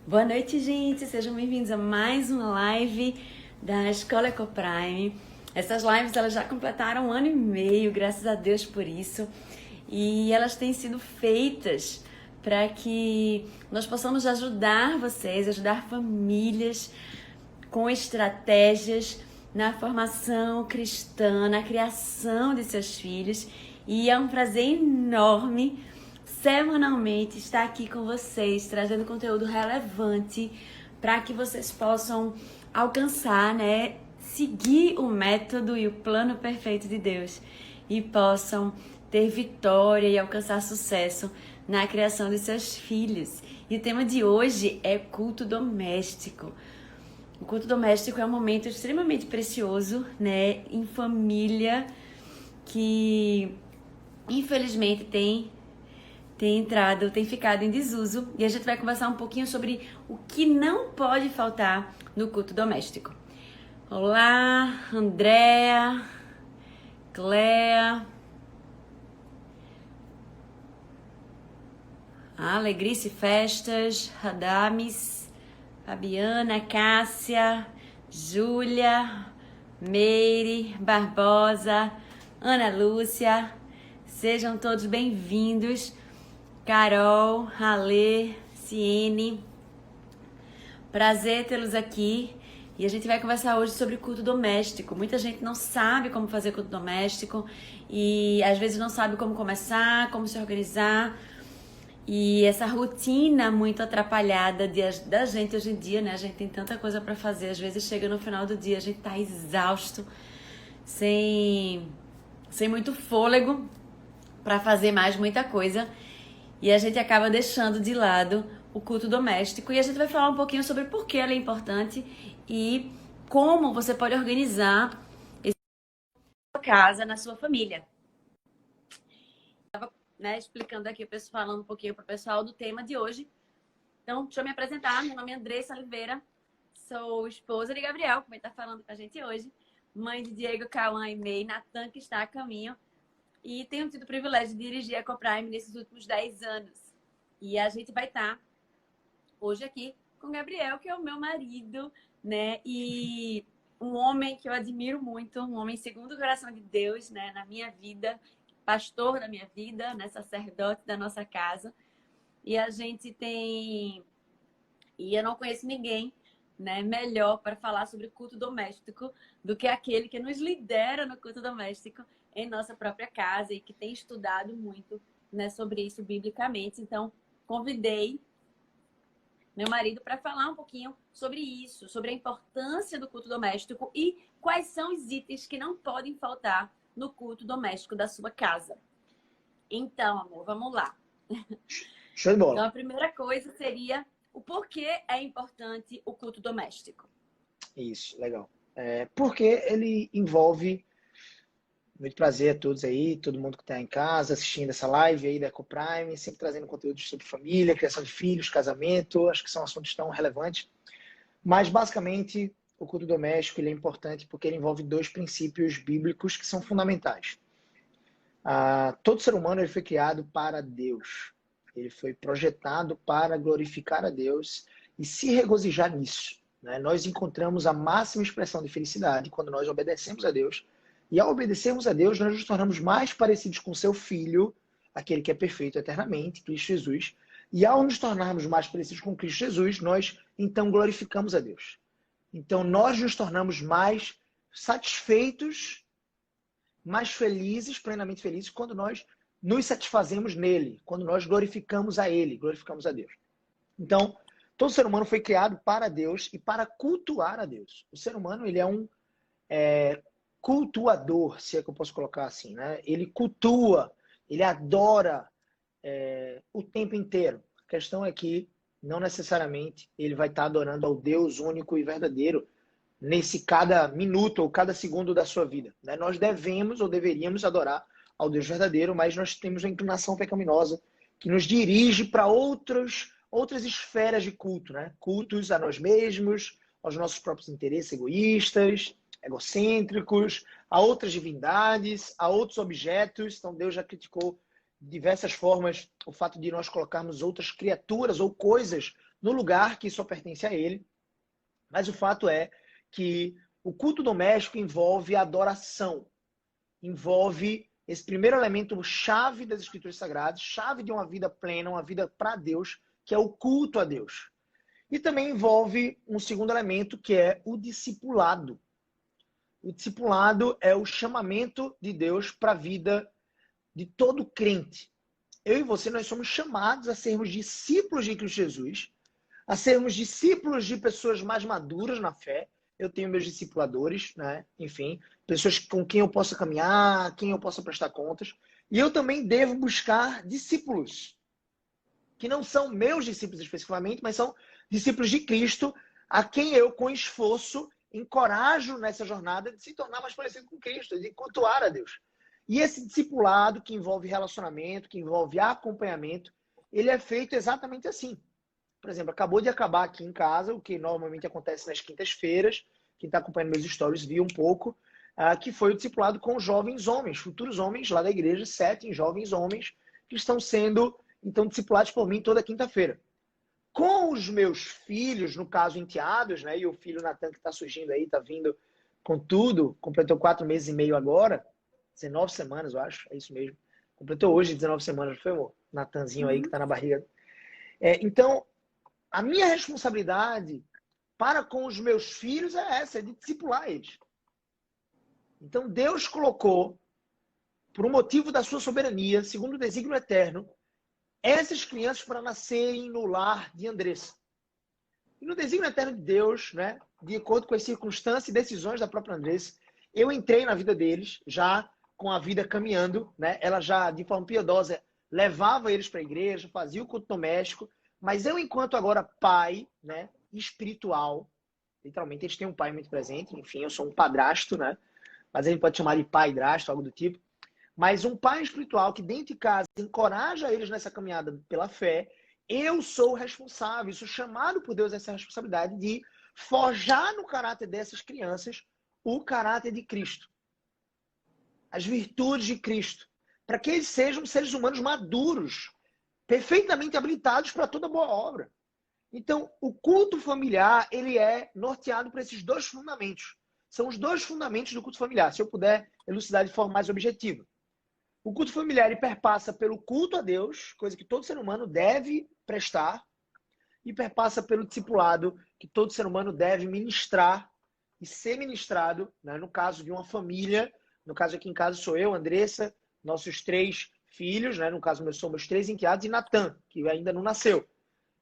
Boa noite, gente! Sejam bem-vindos a mais uma live da Escola Ecoprime. Essas lives elas já completaram 1 ano e meio, graças a Deus por isso. E elas têm sido feitas para que nós possamos ajudar vocês, ajudar famílias com estratégias na formação cristã, na criação de seus filhos. E é um prazer enorme semanalmente estar aqui com vocês, trazendo conteúdo relevante para que vocês possam alcançar, né, seguir o método e o plano perfeito de Deus e possam ter vitória e alcançar sucesso na criação de seus filhos. E o tema de hoje é culto doméstico. O culto doméstico é um momento extremamente precioso, né, em família, que infelizmente tem ficado em desuso, e a gente vai conversar um pouquinho sobre o que não pode faltar no culto doméstico. Olá, Andréa, Cléa, Alegrice Festas, Radames, Fabiana, Cássia, Júlia, Meire, Barbosa, Ana Lúcia, sejam todos bem-vindos. Carol, Alê, Ciene, prazer tê-los aqui. E a gente vai conversar hoje sobre culto doméstico. Muita gente não sabe como fazer culto doméstico e às vezes não sabe como começar, como se organizar. E essa rotina muito atrapalhada da gente hoje em dia, né? A gente tem tanta coisa para fazer. Às vezes chega no final do dia, a gente tá exausto, sem muito fôlego para fazer mais muita coisa. E a gente acaba deixando de lado o culto doméstico. E a gente vai falar um pouquinho sobre por que ele é importante e como você pode organizar sua casa na sua família. Estava, né, explicando aqui, falando um pouquinho para o pessoal do tema de hoje. Então, deixa eu me apresentar. Meu nome é Andressa Oliveira. Sou esposa de Gabriel, que vai estar falando com a gente hoje. Mãe de Diego, Cauã e May, Natan, que está a caminho. E tenho tido o privilégio de dirigir a Ecoprime nesses últimos 10 anos. E a gente vai estar hoje aqui com o Gabriel, que é o meu marido, né? E um homem que eu admiro muito, um homem segundo o coração de Deus, né? Na minha vida, pastor da minha vida, né? Sacerdote da nossa casa. E a gente tem... E eu não conheço ninguém, né, melhor para falar sobre culto doméstico do que aquele que nos lidera no culto doméstico em nossa própria casa e que tem estudado muito, né, sobre isso biblicamente. Então, convidei meu marido para falar um pouquinho sobre isso, sobre a importância do culto doméstico e quais são os itens que não podem faltar no culto doméstico da sua casa. Então, amor, vamos lá. Show de Então, bola. a primeira coisa seria o porquê é importante o culto doméstico. Isso, legal. Porque ele envolve, muito prazer a todos aí, todo mundo que está em casa assistindo essa live aí da Ecoprime, sempre trazendo conteúdo sobre família, criação de filhos, casamento, acho que são assuntos tão relevantes. Mas, basicamente, o culto doméstico ele é importante porque ele envolve dois princípios bíblicos que são fundamentais. Todo ser humano ele foi criado para Deus. Ele foi projetado para glorificar a Deus e se regozijar nisso. Né? Nós encontramos a máxima expressão de felicidade quando nós obedecemos a Deus. E ao obedecermos a Deus, nós nos tornamos mais parecidos com seu Filho, aquele que é perfeito eternamente, Cristo Jesus. E ao nos tornarmos mais parecidos com Cristo Jesus, nós então glorificamos a Deus. Então nós nos tornamos mais satisfeitos, mais felizes, plenamente felizes, quando nós nos satisfazemos nele, quando nós glorificamos a ele, glorificamos a Deus. Então, todo ser humano foi criado para Deus e para cultuar a Deus. O ser humano ele é um cultuador, se é que eu posso colocar assim, né? Ele cultua, ele adora o tempo inteiro. A questão é que não necessariamente ele vai estar adorando ao Deus único e verdadeiro nesse cada minuto ou cada segundo da sua vida. Né? Nós devemos ou deveríamos adorar ao Deus verdadeiro, mas nós temos uma inclinação pecaminosa que nos dirige para outras esferas de culto, né? Cultos a nós mesmos, aos nossos próprios interesses egoístas, egocêntricos, a outras divindades, a outros objetos. Então Deus já criticou de diversas formas o fato de nós colocarmos outras criaturas ou coisas no lugar que só pertence a ele. Mas o fato é que o culto doméstico envolve adoração, envolve esse primeiro elemento chave das Escrituras Sagradas, chave de uma vida plena, uma vida para Deus, que é o culto a Deus. E também envolve um segundo elemento, que é o discipulado. O discipulado é o chamamento de Deus para a vida de todo crente. Eu e você, nós somos chamados a sermos discípulos de Cristo Jesus, a sermos discípulos de pessoas mais maduras na fé. Eu tenho meus discipuladores, né? Enfim, pessoas com quem eu possa caminhar, quem eu possa prestar contas. E eu também devo buscar discípulos, que não são meus discípulos especificamente, mas são discípulos de Cristo, a quem eu, com esforço, encorajo nessa jornada de se tornar mais parecido com Cristo, de cultuar a Deus. E esse discipulado, que envolve relacionamento, que envolve acompanhamento, ele é feito exatamente assim. Por exemplo, acabou de acabar aqui em casa, o que normalmente acontece nas quintas-feiras, quem está acompanhando meus stories viu um pouco, que foi o discipulado com jovens homens, futuros homens lá da igreja, 7 jovens homens, que estão sendo, então, discipulados por mim toda quinta-feira. Com os meus filhos, no caso, enteados, né? E o filho Natan que está surgindo aí, está vindo com tudo, completou 4 meses e meio agora, 19 semanas, eu acho, é isso mesmo. Completou hoje 19 semanas, não foi, amor? Natanzinho aí que está na barriga. Então, a minha responsabilidade para com os meus filhos é essa, é de discipular eles. Então, Deus colocou, por um motivo da sua soberania, segundo o desígnio eterno, essas crianças para nascerem no lar de Andressa. E no desígnio eterno de Deus, né, de acordo com as circunstâncias e decisões da própria Andressa, eu entrei na vida deles, já com a vida caminhando, né? Ela já, de forma piedosa, levava eles para a igreja, fazia o culto doméstico, mas eu, enquanto agora pai, né, espiritual, literalmente eles têm um pai muito presente, enfim, eu sou um padrasto, né? Mas a gente pode chamar de pai-drasto, algo do tipo. Mas um pai espiritual que dentro de casa encoraja eles nessa caminhada pela fé, eu sou responsável, sou chamado por Deus a essa responsabilidade de forjar no caráter dessas crianças o caráter de Cristo. As virtudes de Cristo. Para que eles sejam seres humanos maduros, perfeitamente habilitados para toda boa obra. Então, o culto familiar, ele é norteado por esses 2 fundamentos. São os 2 fundamentos do culto familiar, se eu puder elucidar de forma mais objetiva. O culto familiar, ele perpassa pelo culto a Deus, coisa que todo ser humano deve prestar, e perpassa pelo discipulado, que todo ser humano deve ministrar e ser ministrado, né? No caso de uma família, no caso aqui em casa sou eu, Andressa, nossos 3 filhos, né? No caso somos 3 enteados, e Natan, que ainda não nasceu.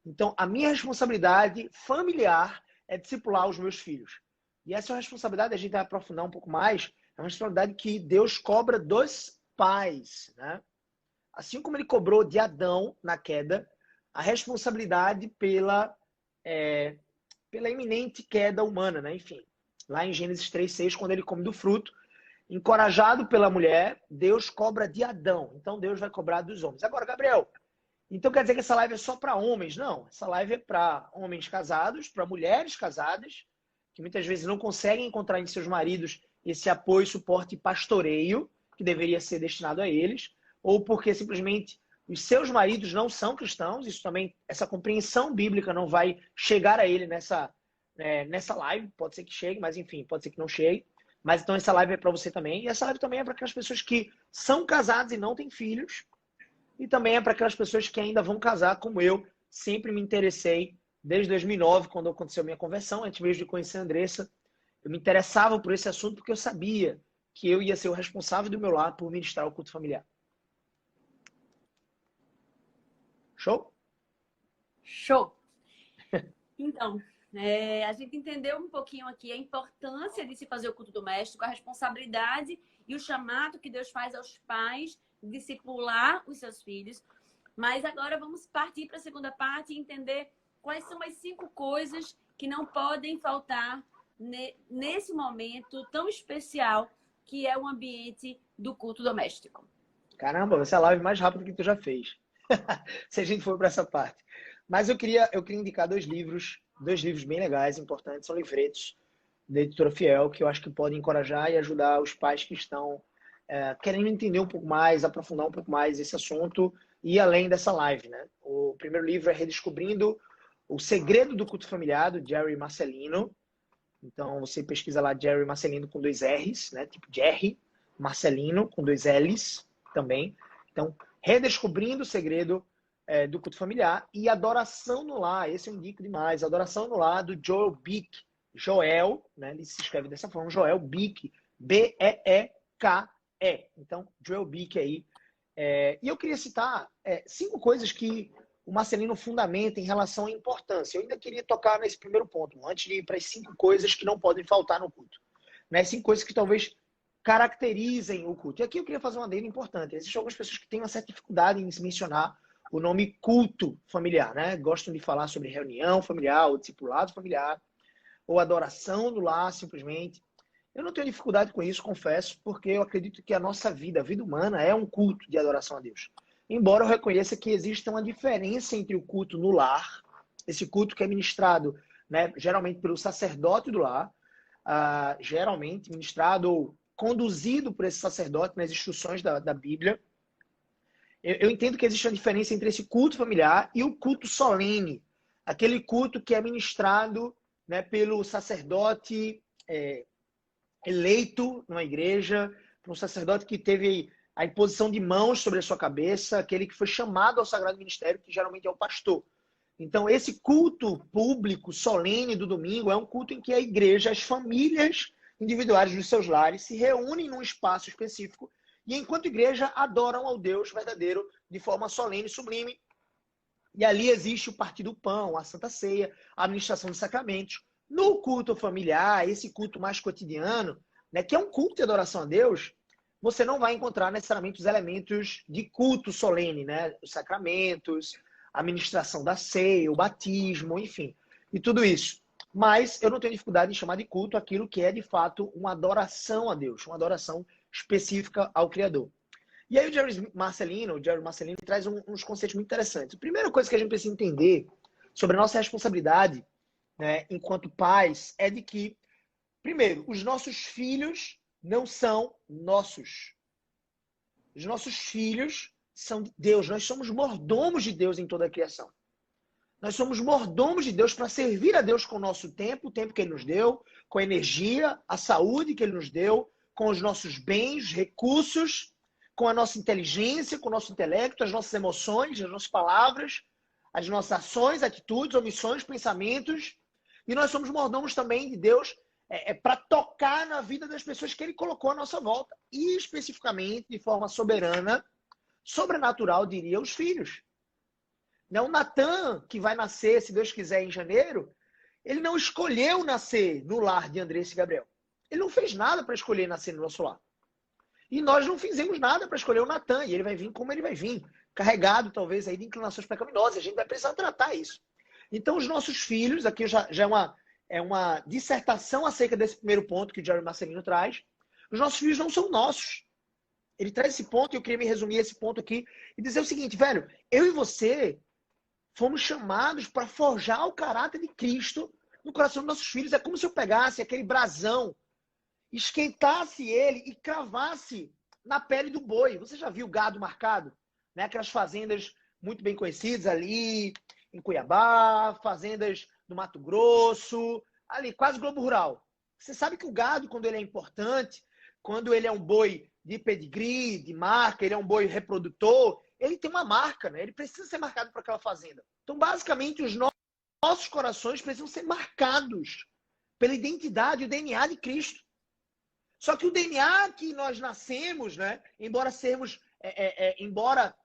Então, a minha responsabilidade familiar é discipular os meus filhos. E essa é uma responsabilidade, a gente vai aprofundar um pouco mais, é uma responsabilidade que Deus cobra dos pais, né? Assim como ele cobrou de Adão na queda, a responsabilidade pela iminente queda humana, né? Enfim, lá em Gênesis 3:6, quando ele come do fruto, encorajado pela mulher, Deus cobra de Adão. Então, Deus vai cobrar dos homens. Agora, Gabriel, então quer dizer que essa live é só para homens? Não, essa live é para homens casados, para mulheres casadas, que muitas vezes não conseguem encontrar em seus maridos esse apoio, suporte e pastoreio, que deveria ser destinado a eles, ou porque simplesmente os seus maridos não são cristãos, isso também, essa compreensão bíblica não vai chegar a ele nessa live, pode ser que chegue, mas enfim, pode ser que não chegue. Mas então essa live é para você também, e essa live também é para aquelas pessoas que são casadas e não têm filhos, e também é para aquelas pessoas que ainda vão casar, como eu sempre me interessei desde 2009, quando aconteceu a minha conversão, antes mesmo de conhecer a Andressa. Eu me interessava por esse assunto porque eu sabia que eu ia ser o responsável do meu lar por ministrar o culto familiar. Show? Show! Então, a gente entendeu um pouquinho aqui a importância de se fazer o culto doméstico, a responsabilidade e o chamado que Deus faz aos pais de discipular os seus filhos. Mas agora vamos partir para a segunda parte e entender quais são as 5 coisas que não podem faltar nesse momento tão especial que é o ambiente do culto doméstico. Caramba, essa é a live mais rápida que tu já fez. Se a gente for para essa parte. Mas eu queria indicar 2 livros bem legais, importantes, são livretos da Editora Fiel, que eu acho que podem encorajar e ajudar os pais que estão querendo entender um pouco mais, aprofundar um pouco mais esse assunto e além dessa live, né? O primeiro livro é Redescobrindo O Segredo do Culto Familiar, do Jerry Marcelino. Então, você pesquisa lá Jerry Marcelino com 2 R's, né? Tipo Jerry Marcelino com 2 L's também. Então, redescobrindo o segredo do culto familiar e adoração no lar. Esse eu indico demais. Adoração no lar do Joel Bick. Joel, né? Ele se escreve dessa forma. Joel Bick. B-E-E-K-E. Então, Joel Bick aí. E eu queria citar 5 coisas que o Marcelino fundamenta em relação à importância. Eu ainda queria tocar nesse primeiro ponto, antes de ir para as 5 coisas que não podem faltar no culto. Né? 5 coisas que talvez caracterizem o culto. E aqui eu queria fazer uma adendo importante. Existem algumas pessoas que têm uma certa dificuldade em se mencionar o nome culto familiar, né? Gostam de falar sobre reunião familiar, ou discipulado familiar, ou adoração do lar, simplesmente. Eu não tenho dificuldade com isso, confesso, porque eu acredito que a nossa vida, a vida humana, é um culto de adoração a Deus. Embora eu reconheça que existe uma diferença entre o culto no lar, esse culto que é ministrado, né, geralmente pelo sacerdote do lar, geralmente ministrado ou conduzido por esse sacerdote nas instruções da Bíblia. Eu entendo que existe uma diferença entre esse culto familiar e o culto solene, aquele culto que é ministrado, né, pelo sacerdote eleito numa igreja, por um sacerdote que teve a imposição de mãos sobre a sua cabeça, aquele que foi chamado ao sagrado ministério, que geralmente é o pastor. Então, esse culto público, solene do domingo, é um culto em que a igreja, as famílias individuais dos seus lares se reúnem num espaço específico e, enquanto igreja, adoram ao Deus verdadeiro de forma solene e sublime. E ali existe o partir do pão, a Santa Ceia, a administração dos sacramentos. No culto familiar, esse culto mais cotidiano, né, que é um culto de adoração a Deus, você não vai encontrar necessariamente os elementos de culto solene, né? Os sacramentos, a administração da ceia, o batismo, enfim, e tudo isso. Mas eu não tenho dificuldade em chamar de culto aquilo que é, de fato, uma adoração a Deus, uma adoração específica ao Criador. E aí o Jerry Marcelino traz uns conceitos muito interessantes. A primeira coisa que a gente precisa entender sobre a nossa responsabilidade, né, enquanto pais, é de que, primeiro, os nossos filhos não são nossos. Os nossos filhos são de Deus. Nós somos mordomos de Deus em toda a criação. Nós somos mordomos de Deus para servir a Deus com o nosso tempo, o tempo que Ele nos deu, com a energia, a saúde que Ele nos deu, com os nossos bens, recursos, com a nossa inteligência, com o nosso intelecto, as nossas emoções, as nossas palavras, as nossas ações, atitudes, omissões, pensamentos. E nós somos mordomos também de Deus para tocar na vida das pessoas que Ele colocou à nossa volta. E especificamente, de forma soberana, sobrenatural, diria, os filhos. Não, o Natan, que vai nascer, se Deus quiser, em janeiro, ele não escolheu nascer no lar de Andressa e Gabriel. Ele não fez nada para escolher nascer no nosso lar. E nós não fizemos nada para escolher o Natan. E ele vai vir como ele vai vir. Carregado, talvez, aí de inclinações pecaminosas. A gente vai precisar tratar isso. Então, os nossos filhos, aqui já é uma dissertação acerca desse primeiro ponto que o Jerry Marcelino traz. Os nossos filhos não são nossos. Ele traz esse ponto e eu queria me resumir esse ponto aqui e dizer o seguinte, velho, eu e você fomos chamados para forjar o caráter de Cristo no coração dos nossos filhos. É como se eu pegasse aquele brasão, esquentasse ele e cravasse na pele do boi. Você já viu gado marcado? Né? Aquelas fazendas muito bem conhecidas ali em Cuiabá, fazendas do Mato Grosso, ali, quase Globo Rural. Você sabe que o gado, quando ele é importante, quando ele é um boi de pedigree, de marca, ele é um boi reprodutor, ele tem uma marca, né? Ele precisa ser marcado para aquela fazenda. Então, basicamente, os nossos corações precisam ser marcados pela identidade, o DNA de Cristo. Só que o DNA que nós nascemos, né? Embora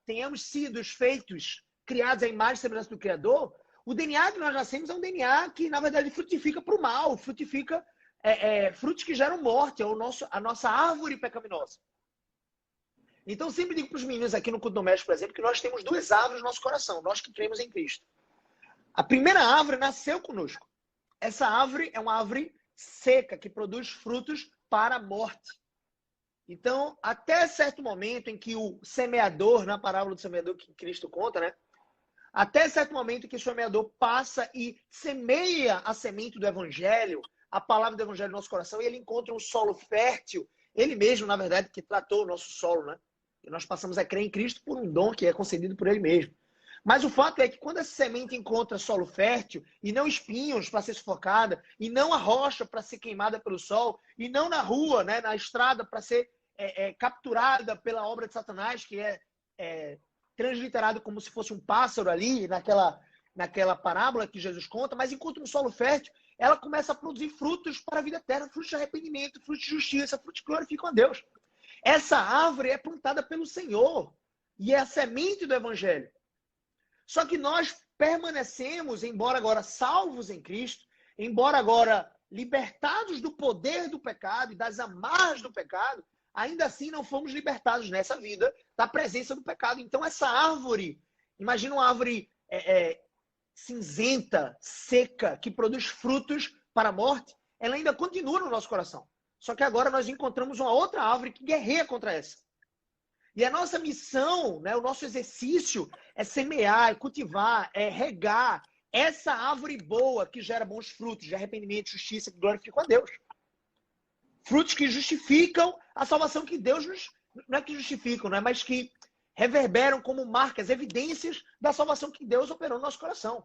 tenhamos sido feitos, criados à imagem e semelhança do Criador, o DNA que nós nascemos é um DNA que, na verdade, frutifica para o mal, frutifica frutos que geram morte, é a nossa árvore pecaminosa. Então, eu sempre digo para os meninos aqui no culto doméstico, por exemplo, que nós temos 2 árvores no nosso coração, nós que cremos em Cristo. A primeira árvore nasceu conosco. Essa árvore é uma árvore seca, que produz frutos para a morte. Então, até certo momento em que o semeador, na parábola do semeador que Cristo conta, né? Até certo momento em que o semeador passa e semeia a semente do evangelho, a palavra do evangelho no nosso coração, e ele encontra um solo fértil. Ele mesmo, na verdade, que tratou o nosso solo, né? E nós passamos a crer em Cristo por um dom que é concedido por Ele mesmo. Mas o fato é que quando essa semente encontra solo fértil, e não espinhos para ser sufocada, e não a rocha para ser queimada pelo sol, e não na rua, né, na estrada para ser capturada pela obra de Satanás, que é transliterado como se fosse um pássaro ali, naquela parábola que Jesus conta, mas encontra um solo fértil, ela começa a produzir frutos para a vida eterna, frutos de arrependimento, frutos de justiça, frutos que glorificam a Deus. Essa árvore é plantada pelo Senhor e é a semente do Evangelho. Só que nós permanecemos, embora agora salvos em Cristo, embora agora libertados do poder do pecado e das amarras do pecado, ainda assim não fomos libertados nessa vida da presença do pecado. Então essa árvore, imagina uma árvore cinzenta, seca, que produz frutos para a morte, ela ainda continua no nosso coração. Só que agora nós encontramos uma outra árvore que guerreia contra essa. E a nossa missão, né, o nosso exercício é semear, é cultivar, é regar essa árvore boa que gera bons frutos de arrependimento, justiça, que glorificam a Deus. Frutos que justificam a salvação que Deus nos... Não é que justificam, né, mas que reverberam como marcas, evidências da salvação que Deus operou no nosso coração.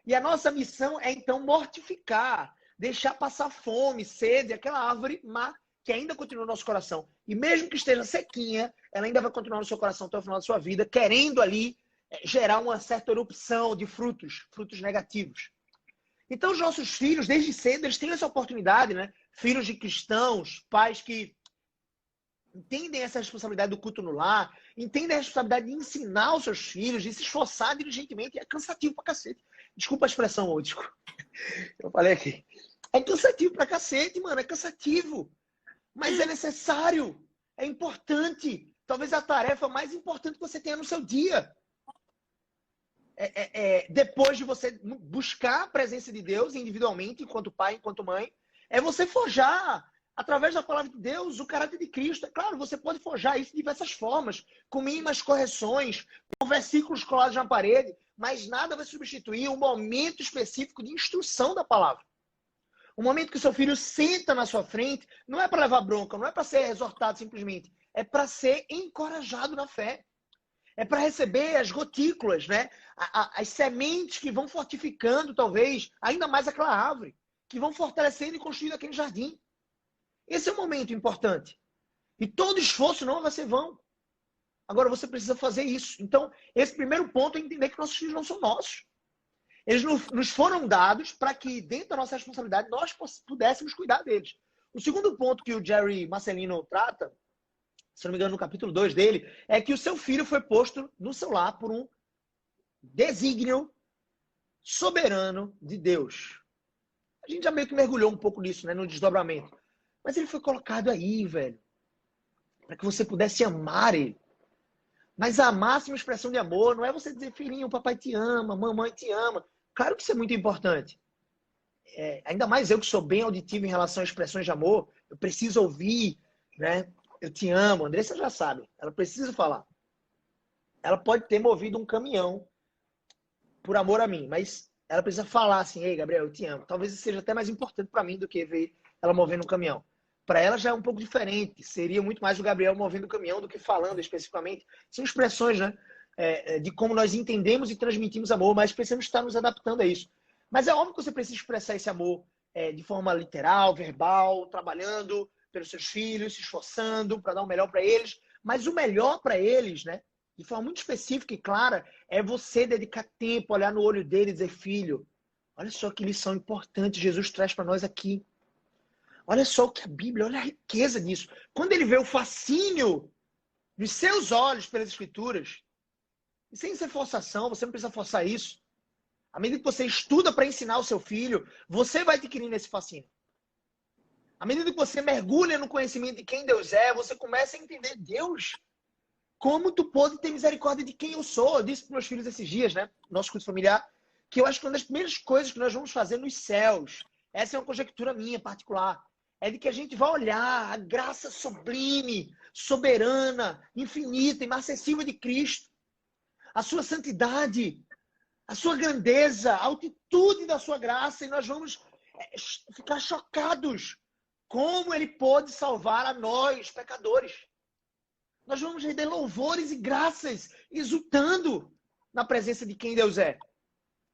E a nossa missão é, então, mortificar, deixar passar fome, sede, aquela árvore má que ainda continua no nosso coração. E mesmo que esteja sequinha, ela ainda vai continuar no seu coração até o final da sua vida, querendo ali gerar uma certa erupção de frutos negativos. Então, os nossos filhos, desde cedo, eles têm essa oportunidade, né? Filhos de cristãos, pais que entendem essa responsabilidade do culto no lar, entendem a responsabilidade de ensinar os seus filhos, de se esforçar diligentemente. É cansativo pra cacete. Desculpa a expressão, Ótico. Eu falei aqui. É cansativo pra cacete, mano. É cansativo. Mas é necessário. É importante. Talvez a tarefa mais importante que você tenha no seu dia. Depois de você buscar a presença de Deus individualmente, enquanto pai, enquanto mãe, é você forjar, através da palavra de Deus, o caráter de Cristo. É claro, você pode forjar isso de diversas formas, com mínimas correções, com versículos colados na parede, mas nada vai substituir um momento específico de instrução da palavra. O momento que o seu filho senta na sua frente, não é para levar bronca, não é para ser exortado simplesmente, é para ser encorajado na fé. É para receber as gotículas, né? As sementes que vão fortificando, talvez, ainda mais aquela árvore, que vão fortalecendo e construindo aquele jardim. Esse é um momento importante. E todo esforço não vai ser vão. Agora, você precisa fazer isso. Então, esse primeiro ponto é entender que nossos filhos não são nossos. Eles nos foram dados para que, dentro da nossa responsabilidade, nós pudéssemos cuidar deles. O segundo ponto que o Jerry Marcelino trata, se não me engano, no capítulo 2 dele, é que o seu filho foi posto no seu lar por um desígnio soberano de Deus. A gente já meio que mergulhou um pouco nisso, né, no desdobramento. Mas ele foi colocado aí, velho, para que você pudesse amar ele. Mas a máxima expressão de amor não é você dizer, filhinho, papai te ama, mamãe te ama. Claro que isso é muito importante. Ainda mais eu que sou bem auditivo em relação a expressões de amor, eu preciso ouvir, né? Eu te amo. A Andressa já sabe. Ela precisa falar. Ela pode ter movido um caminhão por amor a mim, mas ela precisa falar assim, ei, Gabriel, eu te amo. Talvez isso seja até mais importante para mim do que ver ela movendo um caminhão. Para ela já é um pouco diferente. Seria muito mais o Gabriel movendo o caminhão do que falando especificamente. São expressões, né? De como nós entendemos e transmitimos amor, mas precisamos estar nos adaptando a isso. Mas é óbvio que você precisa expressar esse amor de forma literal, verbal, trabalhando pelos seus filhos, se esforçando para dar o melhor para eles. Mas o melhor para eles, né? De forma muito específica e clara, é você dedicar tempo, olhar no olho dele e dizer, filho, olha só que lição importante Jesus traz para nós aqui. Olha só o que a Bíblia, olha a riqueza disso. Quando ele vê o fascínio nos seus olhos pelas Escrituras, e sem ser forçação, você não precisa forçar isso. À medida que você estuda para ensinar o seu filho, você vai adquirindo esse fascínio. À medida que você mergulha no conhecimento de quem Deus é, você começa a entender, Deus, como tu pode ter misericórdia de quem eu sou? Eu disse para meus filhos esses dias, né? Nosso curso familiar, que eu acho que uma das primeiras coisas que nós vamos fazer nos céus, essa é uma conjectura minha particular, é de que a gente vai olhar a graça sublime, soberana, infinita, inacessível de Cristo, a sua santidade, a sua grandeza, a altitude da sua graça, e nós vamos ficar chocados como ele pode salvar a nós, pecadores. Nós vamos render louvores e graças, exultando na presença de quem Deus é.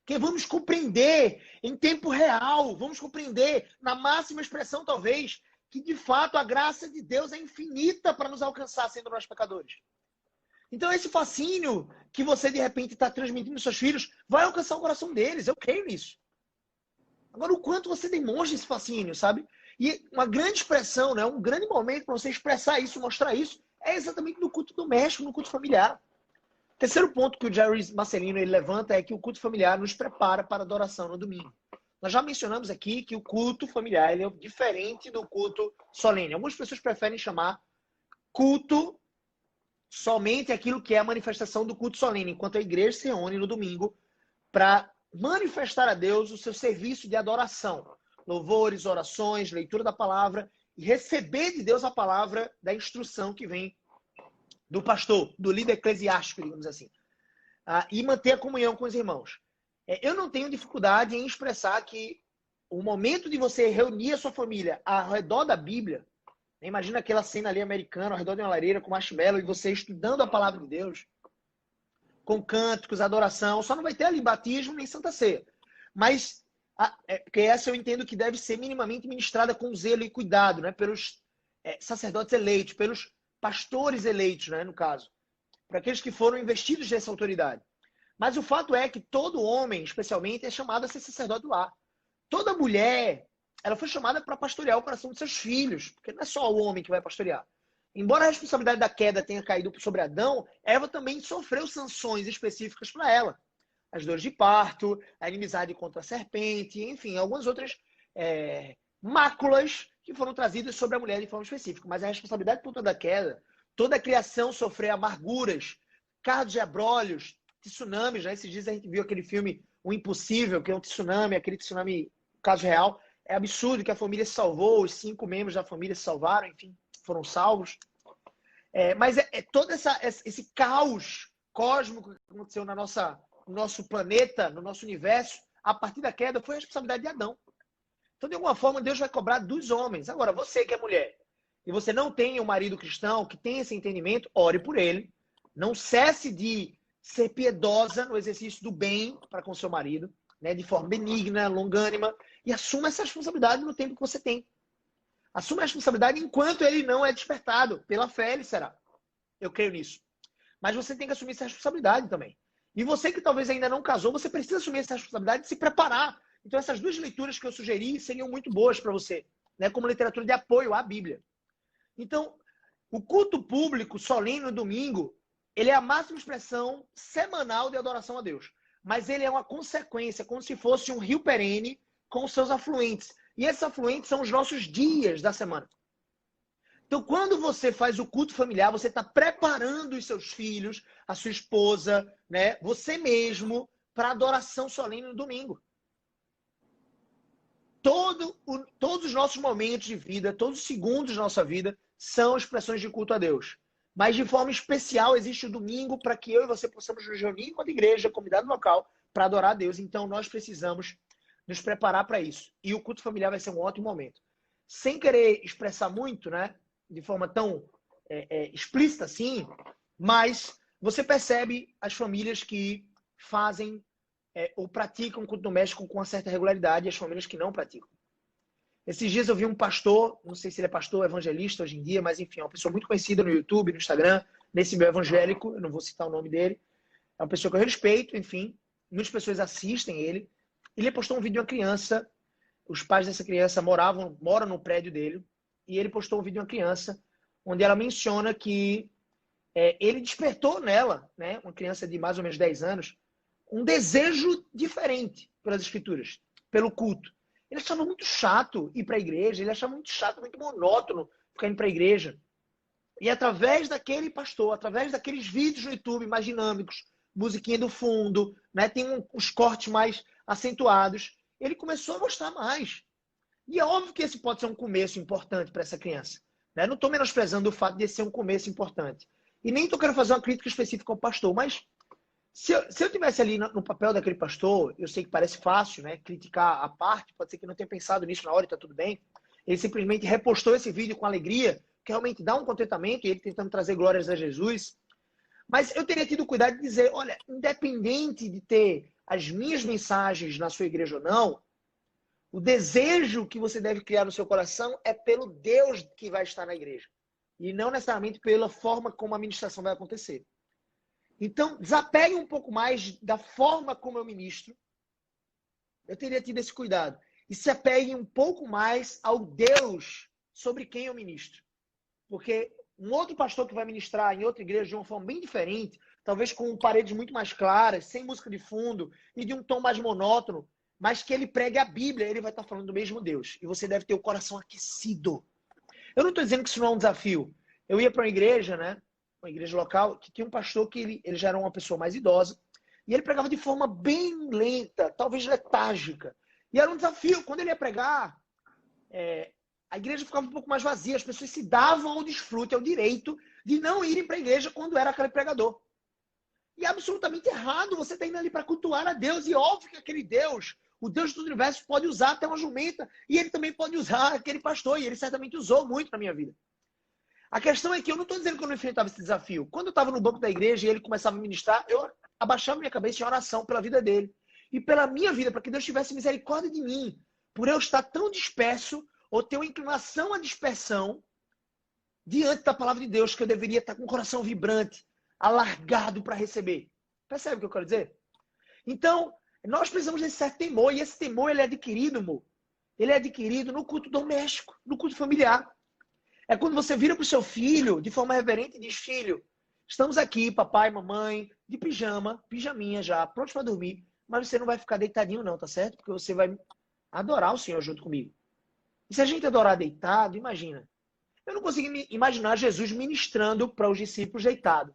Que vamos compreender em tempo real, vamos compreender na máxima expressão, talvez, que de fato a graça de Deus é infinita para nos alcançar sendo nós pecadores. Então esse fascínio que você de repente está transmitindo aos seus filhos vai alcançar o coração deles, eu creio nisso. Agora, o quanto você demonstra esse fascínio, sabe? E uma grande expressão, né? Um grande momento para você expressar isso, mostrar isso, é exatamente no culto doméstico, no culto familiar. Terceiro ponto que o Jerry Marcelino ele levanta é que o culto familiar nos prepara para a adoração no domingo. Nós já mencionamos aqui que o culto familiar ele é diferente do culto solene. Algumas pessoas preferem chamar culto somente aquilo que é a manifestação do culto solene, enquanto a igreja se reúne no domingo para manifestar a Deus o seu serviço de adoração. Louvores, orações, leitura da palavra e receber de Deus a palavra da instrução que vem do pastor, do líder eclesiástico, digamos assim. E manter a comunhão com os irmãos. Eu não tenho dificuldade em expressar que o momento de você reunir a sua família ao redor da Bíblia, imagina aquela cena ali americana, ao redor de uma lareira com marshmallow e você estudando a palavra de Deus, com cânticos, adoração, só não vai ter ali batismo nem Santa Ceia. Mas, porque essa eu entendo que deve ser minimamente ministrada com zelo e cuidado, né, pelos sacerdotes eleitos, pelos pastores eleitos, né, no caso, para aqueles que foram investidos dessa autoridade. Mas o fato é que todo homem, especialmente, é chamado a ser sacerdote do lar. Toda mulher, ela foi chamada para pastorear o coração de seus filhos, porque não é só o homem que vai pastorear. Embora a responsabilidade da queda tenha caído sobre Adão, Eva também sofreu sanções específicas para ela. As dores de parto, a inimizade contra a serpente, enfim, algumas outras máculas que foram trazidas sobre a mulher de forma específica. Mas a responsabilidade por toda a queda, toda a criação sofrer amarguras, carros de abrolhos, tsunamis, né? Esses dias a gente viu aquele filme O Impossível, que é um tsunami, aquele tsunami, caso real. É absurdo que a família se salvou, os 5 membros da família se salvaram, enfim, foram salvos. Mas todo esse caos cósmico que aconteceu no nosso planeta, no nosso universo, a partir da queda, foi a responsabilidade de Adão. Então, de alguma forma, Deus vai cobrar dos homens. Agora, você que é mulher, e você não tem um marido cristão que tem esse entendimento, ore por ele. Não cesse de ser piedosa no exercício do bem para com seu marido, né, de forma benigna, longânima, e assuma essa responsabilidade no tempo que você tem. Assuma a responsabilidade enquanto ele não é despertado. Pela fé ele será. Eu creio nisso. Mas você tem que assumir essa responsabilidade também. E você que talvez ainda não casou, você precisa assumir essa responsabilidade e se preparar. Então essas duas leituras que eu sugeri seriam muito boas para você, né, como literatura de apoio à Bíblia. Então, o culto público solene no domingo, ele é a máxima expressão semanal de adoração a Deus. Mas ele é uma consequência, como se fosse um rio perene com seus afluentes. E esses afluentes são os nossos dias da semana. Então, quando você faz o culto familiar, você está preparando os seus filhos, a sua esposa, né, você mesmo, para a adoração solene no domingo. Todos os nossos momentos de vida, todos os segundos da nossa vida, são expressões de culto a Deus. Mas, de forma especial, existe o domingo para que eu e você possamos nos reunir enquanto igreja, comunidade local, para adorar a Deus. Então, nós precisamos nos preparar para isso. E o culto familiar vai ser um ótimo momento. Sem querer expressar muito, né, de forma tão explícita assim, mas você percebe as famílias que fazem ou praticam culto doméstico com uma certa regularidade e as famílias que não praticam. Esses dias eu vi um pastor, não sei se ele é pastor evangelista hoje em dia, mas enfim, é uma pessoa muito conhecida no YouTube, no Instagram, nesse meio evangélico, eu não vou citar o nome dele. É uma pessoa que eu respeito, enfim, muitas pessoas assistem ele. Ele postou um vídeo de uma criança, os pais dessa criança moram no prédio dele, e ele postou um vídeo de uma criança, onde ela menciona que ele despertou nela, né, uma criança de mais ou menos 10 anos, um desejo diferente pelas escrituras, pelo culto. Ele achava muito chato ir para a igreja, ele achava muito chato, muito monótono ficar indo para a igreja. E através daquele pastor, através daqueles vídeos no YouTube mais dinâmicos, musiquinha do fundo, né, tem uns cortes mais acentuados, ele começou a gostar mais. E é óbvio que esse pode ser um começo importante para essa criança. Né? Não estou menosprezando o fato de ser um começo importante. E nem estou querendo fazer uma crítica específica ao pastor, mas se eu tivesse ali no papel daquele pastor, eu sei que parece fácil, né, criticar a parte, pode ser que eu não tenha pensado nisso na hora e está tudo bem. Ele simplesmente repostou esse vídeo com alegria, que realmente dá um contentamento, e ele tentando trazer glórias a Jesus. Mas eu teria tido cuidado de dizer, olha, independente de ter as minhas mensagens na sua igreja ou não, o desejo que você deve criar no seu coração é pelo Deus que vai estar na igreja. E não necessariamente pela forma como a ministração vai acontecer. Então, desapegue um pouco mais da forma como eu ministro. Eu teria tido esse cuidado. E se apegue um pouco mais ao Deus sobre quem eu ministro. Porque um outro pastor que vai ministrar em outra igreja de uma forma bem diferente, talvez com paredes muito mais claras, sem música de fundo e de um tom mais monótono, mas que ele pregue a Bíblia, ele vai estar falando do mesmo Deus. E você deve ter o coração aquecido. Eu não estou dizendo que isso não é um desafio. Eu ia para uma igreja, né? Uma igreja local, que tinha um pastor que ele já era uma pessoa mais idosa, e ele pregava de forma bem lenta, talvez letárgica. E era um desafio. Quando ele ia pregar, a igreja ficava um pouco mais vazia. As pessoas se davam ao desfrute, ao direito de não irem para a igreja quando era aquele pregador. E é absolutamente errado. Você está indo ali para cultuar a Deus. E óbvio que aquele Deus, o Deus do universo, pode usar até uma jumenta. E ele também pode usar aquele pastor. E ele certamente usou muito na minha vida. A questão é que eu não estou dizendo que eu não enfrentava esse desafio. Quando eu estava no banco da igreja e ele começava a ministrar, eu abaixava minha cabeça em oração pela vida dele. E pela minha vida, para que Deus tivesse misericórdia de mim. Por eu estar tão disperso ou ter uma inclinação à dispersão diante da palavra de Deus, que eu deveria estar com o coração vibrante, alargado para receber. Percebe o que eu quero dizer? Então, nós precisamos desse certo temor, e esse temor ele é adquirido, amor. Ele é adquirido no culto doméstico, no culto familiar. É quando você vira para o seu filho, de forma reverente, e diz, filho, estamos aqui, papai, mamãe, de pijama, pijaminha já, prontos para dormir, mas você não vai ficar deitadinho não, tá certo? Porque você vai adorar o Senhor junto comigo. E se a gente adorar deitado, imagina. Eu não consigo imaginar Jesus ministrando para os discípulos deitado.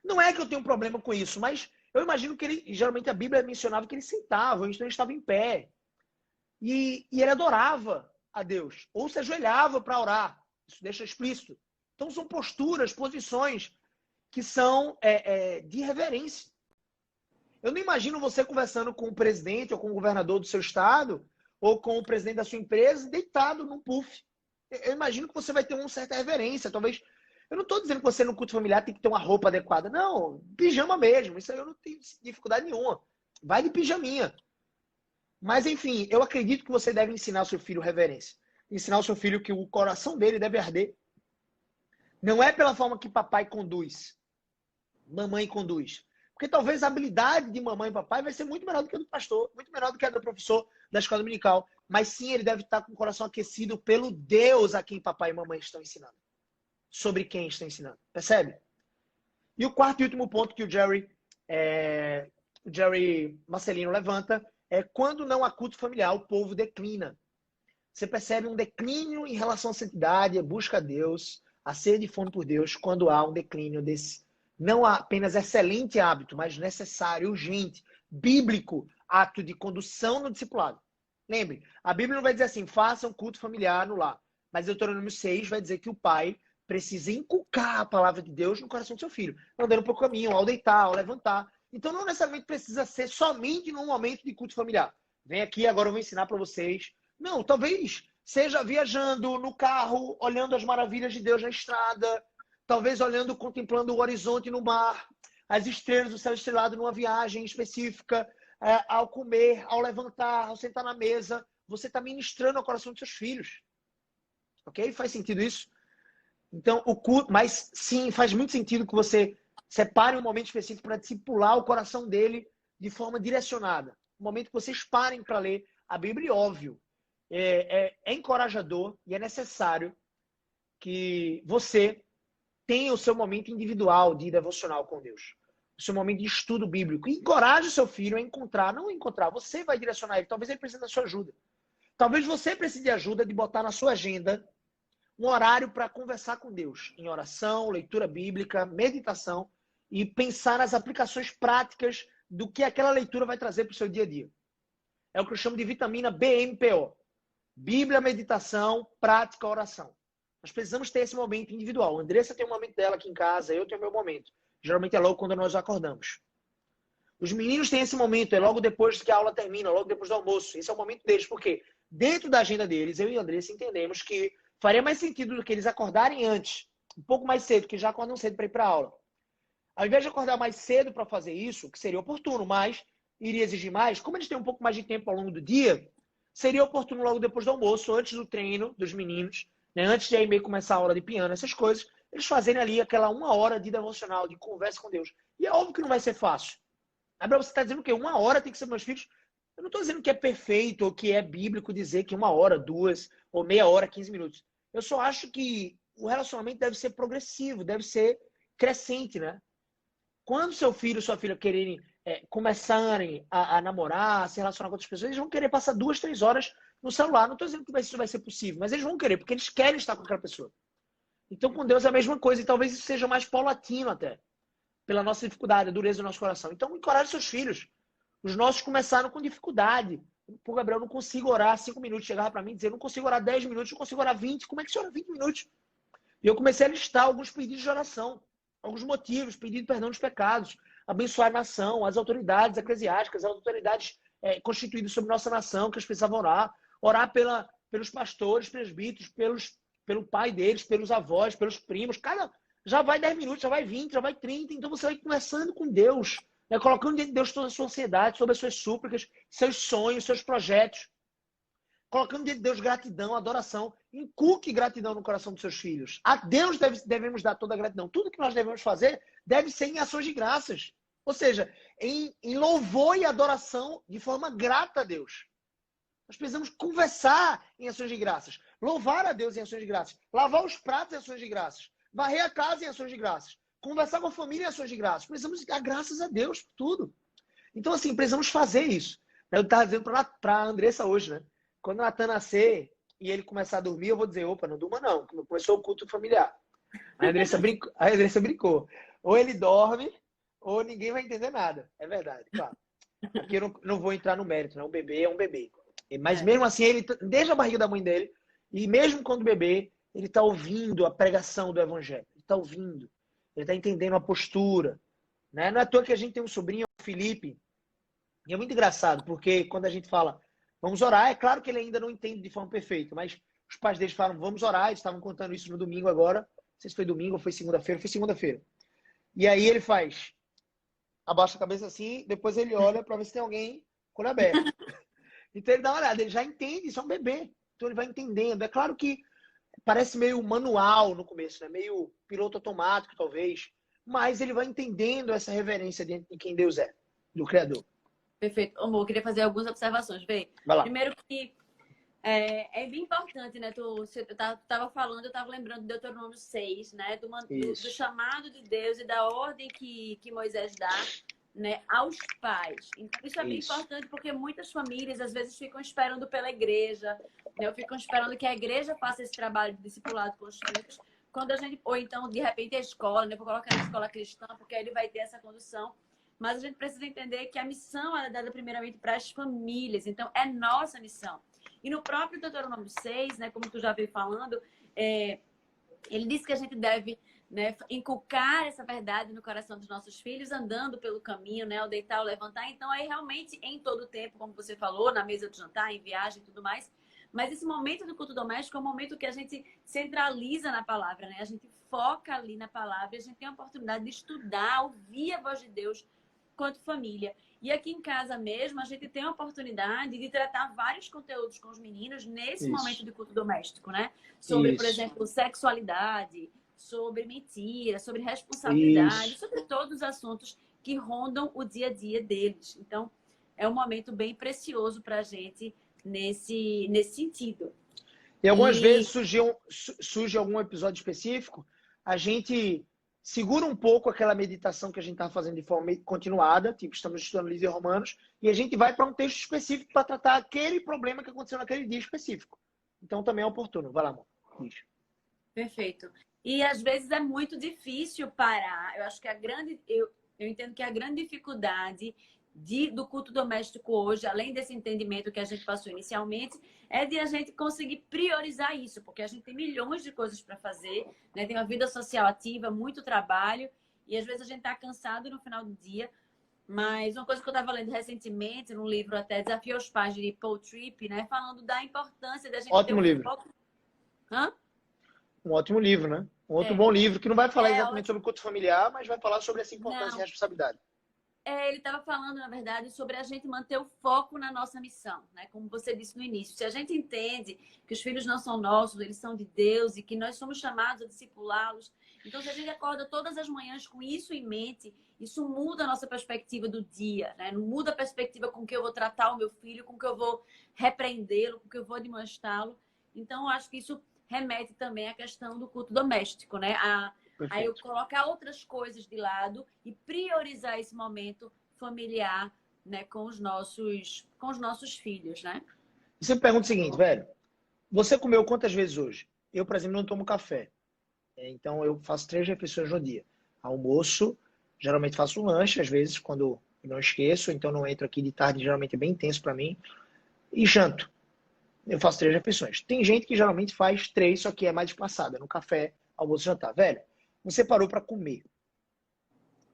Não é que eu tenho um problema com isso, mas eu imagino que ele, geralmente a Bíblia mencionava que ele sentava, então ele estava em pé. E ele adorava a Deus, ou se ajoelhava para orar. Isso deixa explícito. Então são posturas, posições que são de reverência. Eu não imagino você conversando com o presidente ou com o governador do seu estado ou com o presidente da sua empresa deitado num puff. Eu imagino que você vai ter uma certa reverência. Talvez. Eu não estou dizendo que você no culto familiar tem que ter uma roupa adequada. Não, pijama mesmo. Isso aí eu não tenho dificuldade nenhuma. Vai de pijaminha. Mas, enfim, eu acredito que você deve ensinar ao seu filho reverência. Ensinar ao seu filho que o coração dele deve arder. Não é pela forma que papai conduz, mamãe conduz. Porque talvez a habilidade de mamãe e papai vai ser muito menor do que a do pastor, muito menor do que a do professor da escola dominical. Mas sim, ele deve estar com o coração aquecido pelo Deus a quem papai e mamãe estão ensinando. Sobre quem estão ensinando. Percebe? E o quarto e último ponto que o Jerry Marcelino levanta é quando não há culto familiar, o povo declina. Você percebe um declínio em relação à santidade, a busca a Deus, a sede e fome por Deus, quando há um declínio desse, não apenas excelente hábito, mas necessário, urgente, bíblico, ato de condução no discipulado. Lembre, a Bíblia não vai dizer assim, faça um culto familiar no lar. Mas Deuteronômio 6 vai dizer que o pai precisa inculcar a palavra de Deus no coração do seu filho, andando pelo caminho, ao deitar, ao levantar. Então não necessariamente precisa ser somente num momento de culto familiar. Vem aqui, agora eu vou ensinar para vocês. Não, talvez seja viajando no carro, olhando as maravilhas de Deus na estrada, talvez olhando, contemplando o horizonte no mar, as estrelas do céu estrelado numa viagem específica, ao comer, ao levantar, ao sentar na mesa. Você está ministrando ao coração dos seus filhos. Ok? Faz sentido isso? Então, o culto, mas sim, faz muito sentido que você separe um momento específico para discipular o coração dele de forma direcionada. Um momento que vocês parem para ler a Bíblia, óbvio. É encorajador e é necessário que você tenha o seu momento individual de devocional com Deus. O seu momento de estudo bíblico. E encoraje o seu filho a encontrar, não encontrar, você vai direcionar ele. Talvez ele precise da sua ajuda. Talvez você precise de ajuda de botar na sua agenda um horário para conversar com Deus, em oração, leitura bíblica, meditação e pensar nas aplicações práticas do que aquela leitura vai trazer para o seu dia a dia. É o que eu chamo de vitamina BMPO. Bíblia, meditação, prática, oração. Nós precisamos ter esse momento individual. A Andressa tem um momento dela aqui em casa, eu tenho o meu momento. Geralmente é logo quando nós acordamos. Os meninos têm esse momento, é logo depois que a aula termina, logo depois do almoço. Esse é o momento deles, porque dentro da agenda deles, eu e a Andressa entendemos que faria mais sentido do que eles acordarem antes, um pouco mais cedo, que já acordam cedo para ir para a aula. Ao invés de acordar mais cedo para fazer isso, que seria oportuno, mas iria exigir mais, como eles têm um pouco mais de tempo ao longo do dia, seria oportuno logo depois do almoço, antes do treino dos meninos, né, antes de aí meio começar a aula de piano, essas coisas, eles fazerem ali aquela 1 hora de devocional, de conversa com Deus. E é óbvio que não vai ser fácil. Agora você está dizendo o quê? 1 hora tem que ser meus filhos? Eu não estou dizendo que é perfeito ou que é bíblico dizer que 1 hora, 2, ou meia hora, 15 minutos. Eu só acho que o relacionamento deve ser progressivo, deve ser crescente, né? Quando seu filho e sua filha quererem começarem a namorar, a se relacionar com outras pessoas, eles vão querer passar 2, 3 horas no celular. Não estou dizendo que isso vai ser possível, mas eles vão querer, porque eles querem estar com aquela pessoa. Então, com Deus é a mesma coisa, e talvez isso seja mais paulatino até, pela nossa dificuldade, a dureza do nosso coração. Então, encoraje seus filhos. Os nossos começaram com dificuldade. Pô, Gabriel, eu não consigo orar 5 minutos. Chegava para mim e dizia, eu não consigo orar 10 minutos, não consigo orar 20. Como é que você ora 20 minutos? E eu comecei a listar alguns pedidos de oração, alguns motivos, pedido de perdão dos pecados, abençoar a nação, as autoridades eclesiásticas, as autoridades constituídas sobre nossa nação, que eles precisavam orar pelos pastores, presbíteros, pelo pai deles, pelos avós, pelos primos. Já vai 10 minutos, já vai 20, já vai 30. Então você vai conversando com Deus, né? Colocando diante de Deus toda a sua ansiedade, sobre as suas súplicas, seus sonhos, seus projetos. Colocando diante de Deus gratidão, adoração. Inculque gratidão no coração dos seus filhos. A Deus devemos dar toda a gratidão. Tudo que nós devemos fazer deve ser em ações de graças. Ou seja, em louvor e adoração de forma grata a Deus. Nós precisamos conversar em ações de graças. Louvar a Deus em ações de graças. Lavar os pratos em ações de graças. Varrer a casa em ações de graças. Conversar com a família em ações de graças. Precisamos dar graças a Deus por tudo. Então, assim, precisamos fazer isso. Eu estava dizendo para a Andressa hoje, né? Quando o Natan nascer e ele começar a dormir, eu vou dizer, opa, não durma não. Começou o culto familiar. A Andressa brincou. Ou ele dorme, ou ninguém vai entender nada. É verdade, claro. Aqui eu não vou entrar no mérito, né? O bebê é um bebê. Mas mesmo assim, ele, desde a barriga da mãe dele, e mesmo quando bebê, ele está ouvindo a pregação do evangelho. Ele está ouvindo. Ele está entendendo a postura. Né? Não é à toa que a gente tem um sobrinho, o Felipe, e é muito engraçado, porque quando a gente fala, vamos orar, é claro que ele ainda não entende de forma perfeita, mas os pais deles falam, vamos orar, eles estavam contando isso no domingo agora, não sei se foi domingo ou foi segunda-feira. E aí ele faz, abaixa a cabeça assim, depois ele olha para ver se tem alguém com o olho aberto. Então ele dá uma olhada, ele já entende, isso é um bebê. Então ele vai entendendo. É claro que parece meio manual no começo, né? Meio piloto automático, talvez. Mas ele vai entendendo essa reverência de quem Deus é, do Criador. Perfeito. Amor, eu queria fazer algumas observações. Vê, Vai lá. primeiro que é bem importante, né? Eu tava falando, eu tava lembrando de Deuteronômio 6, né? Do chamado de Deus e da ordem que Moisés dá, né, aos pais. Então, isso é bem importante porque muitas famílias, às vezes, ficam esperando pela igreja, né? Ficam esperando que a igreja faça esse trabalho de discipulado com os filhos. Ou então, de repente, a escola, né? Vou colocar na escola cristã, porque aí ele vai ter essa condução. Mas a gente precisa entender que a missão é dada primeiramente para as famílias. Então, é nossa missão. E no próprio Deuteronômio 6, né, como tu já veio falando, ele diz que a gente deve, né, inculcar essa verdade no coração dos nossos filhos, andando pelo caminho, né, ao deitar, ao levantar. Então, aí realmente, em todo o tempo, como você falou, na mesa de jantar, em viagem e tudo mais. Mas esse momento do culto doméstico é um momento que a gente centraliza na palavra, né? A gente foca ali na palavra e a gente tem a oportunidade de estudar, ouvir a voz de Deus quanto família. E aqui em casa mesmo, a gente tem a oportunidade de tratar vários conteúdos com os meninos nesse momento de culto doméstico, né? Sobre, por exemplo, sexualidade, sobre mentira, sobre responsabilidade, sobre todos os assuntos que rondam o dia a dia deles. Então, é um momento bem precioso para a gente nesse sentido. E algumas vezes surge algum episódio específico, a gente segura um pouco aquela meditação que a gente está fazendo de forma continuada, tipo, estamos estudando livro de Romanos, e a gente vai para um texto específico para tratar aquele problema que aconteceu naquele dia específico. Então também é oportuno. Vai lá, amor. Isso. Perfeito. E às vezes é muito difícil parar. Eu acho que eu entendo que a grande dificuldade do culto doméstico hoje, além desse entendimento que a gente passou inicialmente, é de a gente conseguir priorizar isso, porque a gente tem milhões de coisas para fazer, né? Tem uma vida social ativa, muito trabalho, e às vezes a gente está cansado no final do dia. Mas uma coisa que eu estava lendo recentemente, num livro até, Desafio aos Pais, de Paul Tripp, né? Falando da importância da gente Ótimo ter livro. foco. Hã? Um ótimo livro, né? Um outro bom livro que não vai falar É exatamente ótimo. sobre culto familiar, mas vai falar sobre essa importância e Não, responsabilidade. ele estava falando, na verdade, sobre a gente manter o foco na nossa missão, né? Como você disse no início, se a gente entende que os filhos não são nossos, eles são de Deus e que nós somos chamados a discipulá-los, então se a gente acorda todas as manhãs com isso em mente, isso muda a nossa perspectiva do dia, né? Não muda a perspectiva com que eu vou tratar o meu filho, com que eu vou repreendê-lo, com que eu vou admoestá-lo. Então, eu acho que isso remete também à questão do culto doméstico, né? Aí eu Perfeito. colocar outras coisas de lado e priorizar esse momento familiar, né, com os nossos filhos, né? Você me pergunta o seguinte, velho. Você comeu quantas vezes hoje? Eu, por exemplo, não tomo café. Então, eu faço 3 refeições no dia. Almoço, geralmente faço um lanche, às vezes, quando eu não esqueço. Então, não entro aqui de tarde, geralmente é bem intenso para mim. E janto. Eu faço 3 refeições. Tem gente que geralmente faz 3, só que é mais espaçada. No café, almoço e jantar. Velho, você parou para comer.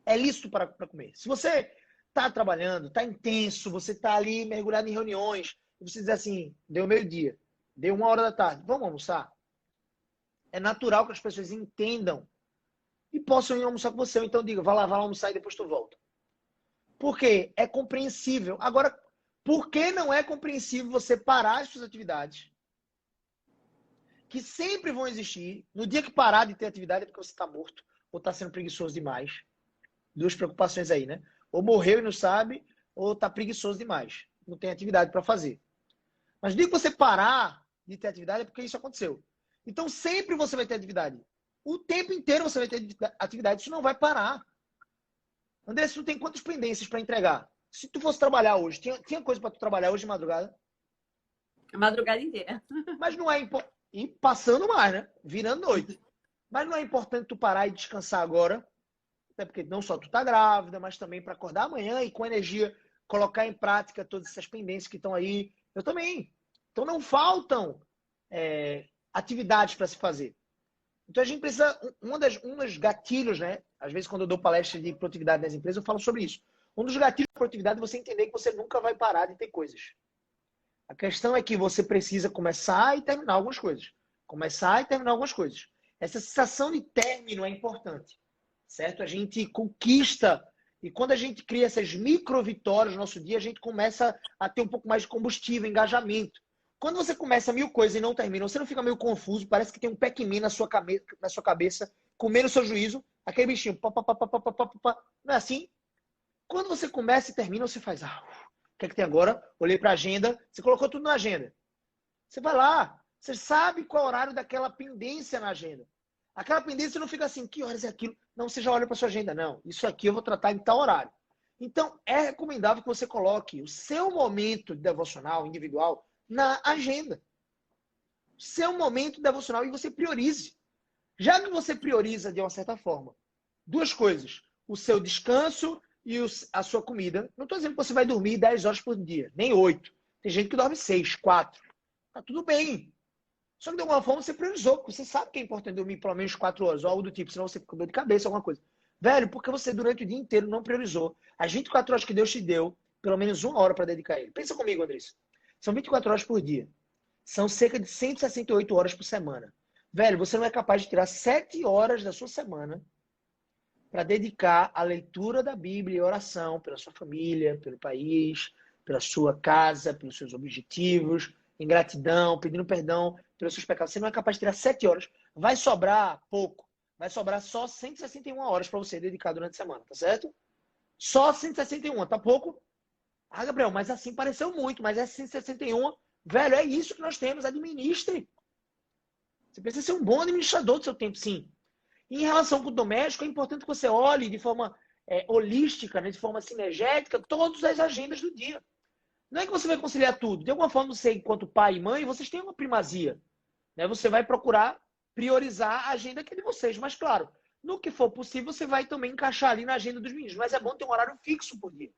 É lícito para comer. Se você está trabalhando, está intenso, você está ali mergulhado em reuniões, e você diz assim, deu meio-dia, deu 1 hora da tarde, vamos almoçar? É natural que as pessoas entendam e possam ir almoçar com você. Ou então diga, vai lá almoçar e depois tu volta. Por quê? É compreensível. Agora, por que não é compreensível você parar as suas atividades, que sempre vão existir? No dia que parar de ter atividade é porque você está morto ou está sendo preguiçoso demais. 2 preocupações aí, né? Ou morreu e não sabe, ou está preguiçoso demais. Não tem atividade para fazer. Mas no dia que você parar de ter atividade é porque isso aconteceu. Então sempre você vai ter atividade. O tempo inteiro você vai ter atividade. Isso não vai parar. André, você não tem quantas pendências para entregar? Se tu fosse trabalhar hoje, tinha coisa para tu trabalhar hoje de madrugada? A madrugada inteira. Mas não é importante. E passando mais, né? Virando noite. Mas não é importante tu parar e descansar agora. Até porque não só tu tá grávida, mas também para acordar amanhã e com energia colocar em prática todas essas pendências que estão aí. Eu também. Então não faltam atividades para se fazer. Então a gente precisa, um dos gatilhos, né? Às vezes quando eu dou palestra de produtividade nas empresas, eu falo sobre isso. Um dos gatilhos de produtividade é você entender que você nunca vai parar de ter coisas. A questão é que você precisa começar e terminar algumas coisas. Começar e terminar algumas coisas. Essa sensação de término é importante, certo? A gente conquista e quando a gente cria essas micro vitórias no nosso dia, a gente começa a ter um pouco mais de combustível, engajamento. Quando você começa 1000 coisas e não termina, você não fica meio confuso, parece que tem um Pac-Man na sua cabeça, comendo o seu juízo, aquele bichinho, pá, pá, pá, pá, pá, pá, pá, pá. Não é assim? Quando você começa e termina, você faz, o que é que tem agora? Olhei para a agenda, você colocou tudo na agenda. Você vai lá, você sabe qual é o horário daquela pendência na agenda. Aquela pendência não fica assim, que horas é aquilo? Não, você já olha para sua agenda. Não, isso aqui eu vou tratar em tal horário. Então, é recomendável que você coloque o seu momento devocional individual na agenda. Seu momento devocional e você priorize. Já que você prioriza de uma certa forma 2 coisas, o seu descanso e a sua comida. Não estou dizendo que você vai dormir 10 horas por dia, nem 8. Tem gente que dorme 6, 4. Tá tudo bem. Só que de alguma forma você priorizou, porque você sabe que é importante dormir pelo menos 4 horas, ou algo do tipo, senão você fica com dor de cabeça, alguma coisa. Velho, porque você durante o dia inteiro não priorizou as 24 horas que Deus te deu, pelo menos 1 hora para dedicar a ele. Pensa comigo, Andressa. São 24 horas por dia. São cerca de 168 horas por semana. Velho, você não é capaz de tirar 7 horas da sua semana para dedicar à leitura da Bíblia e oração pela sua família, pelo país, pela sua casa, pelos seus objetivos, em gratidão, pedindo perdão pelos seus pecados. Você não é capaz de tirar 7 horas. Vai sobrar pouco. Vai sobrar só 161 horas para você dedicar durante a semana, tá certo? Só 161, tá pouco? Ah, Gabriel, mas assim pareceu muito, mas é 161. Velho, é isso que nós temos. Administre. Você precisa ser um bom administrador do seu tempo, sim. E em relação com o doméstico, é importante que você olhe de forma holística, né, de forma sinergética, todas as agendas do dia. Não é que você vai conciliar tudo. De alguma forma, você, enquanto pai e mãe, vocês têm uma primazia. Né? Você vai procurar priorizar a agenda que é de vocês. Mas, claro, no que for possível, você vai também encaixar ali na agenda dos meninos. Mas é bom ter um horário fixo por dia.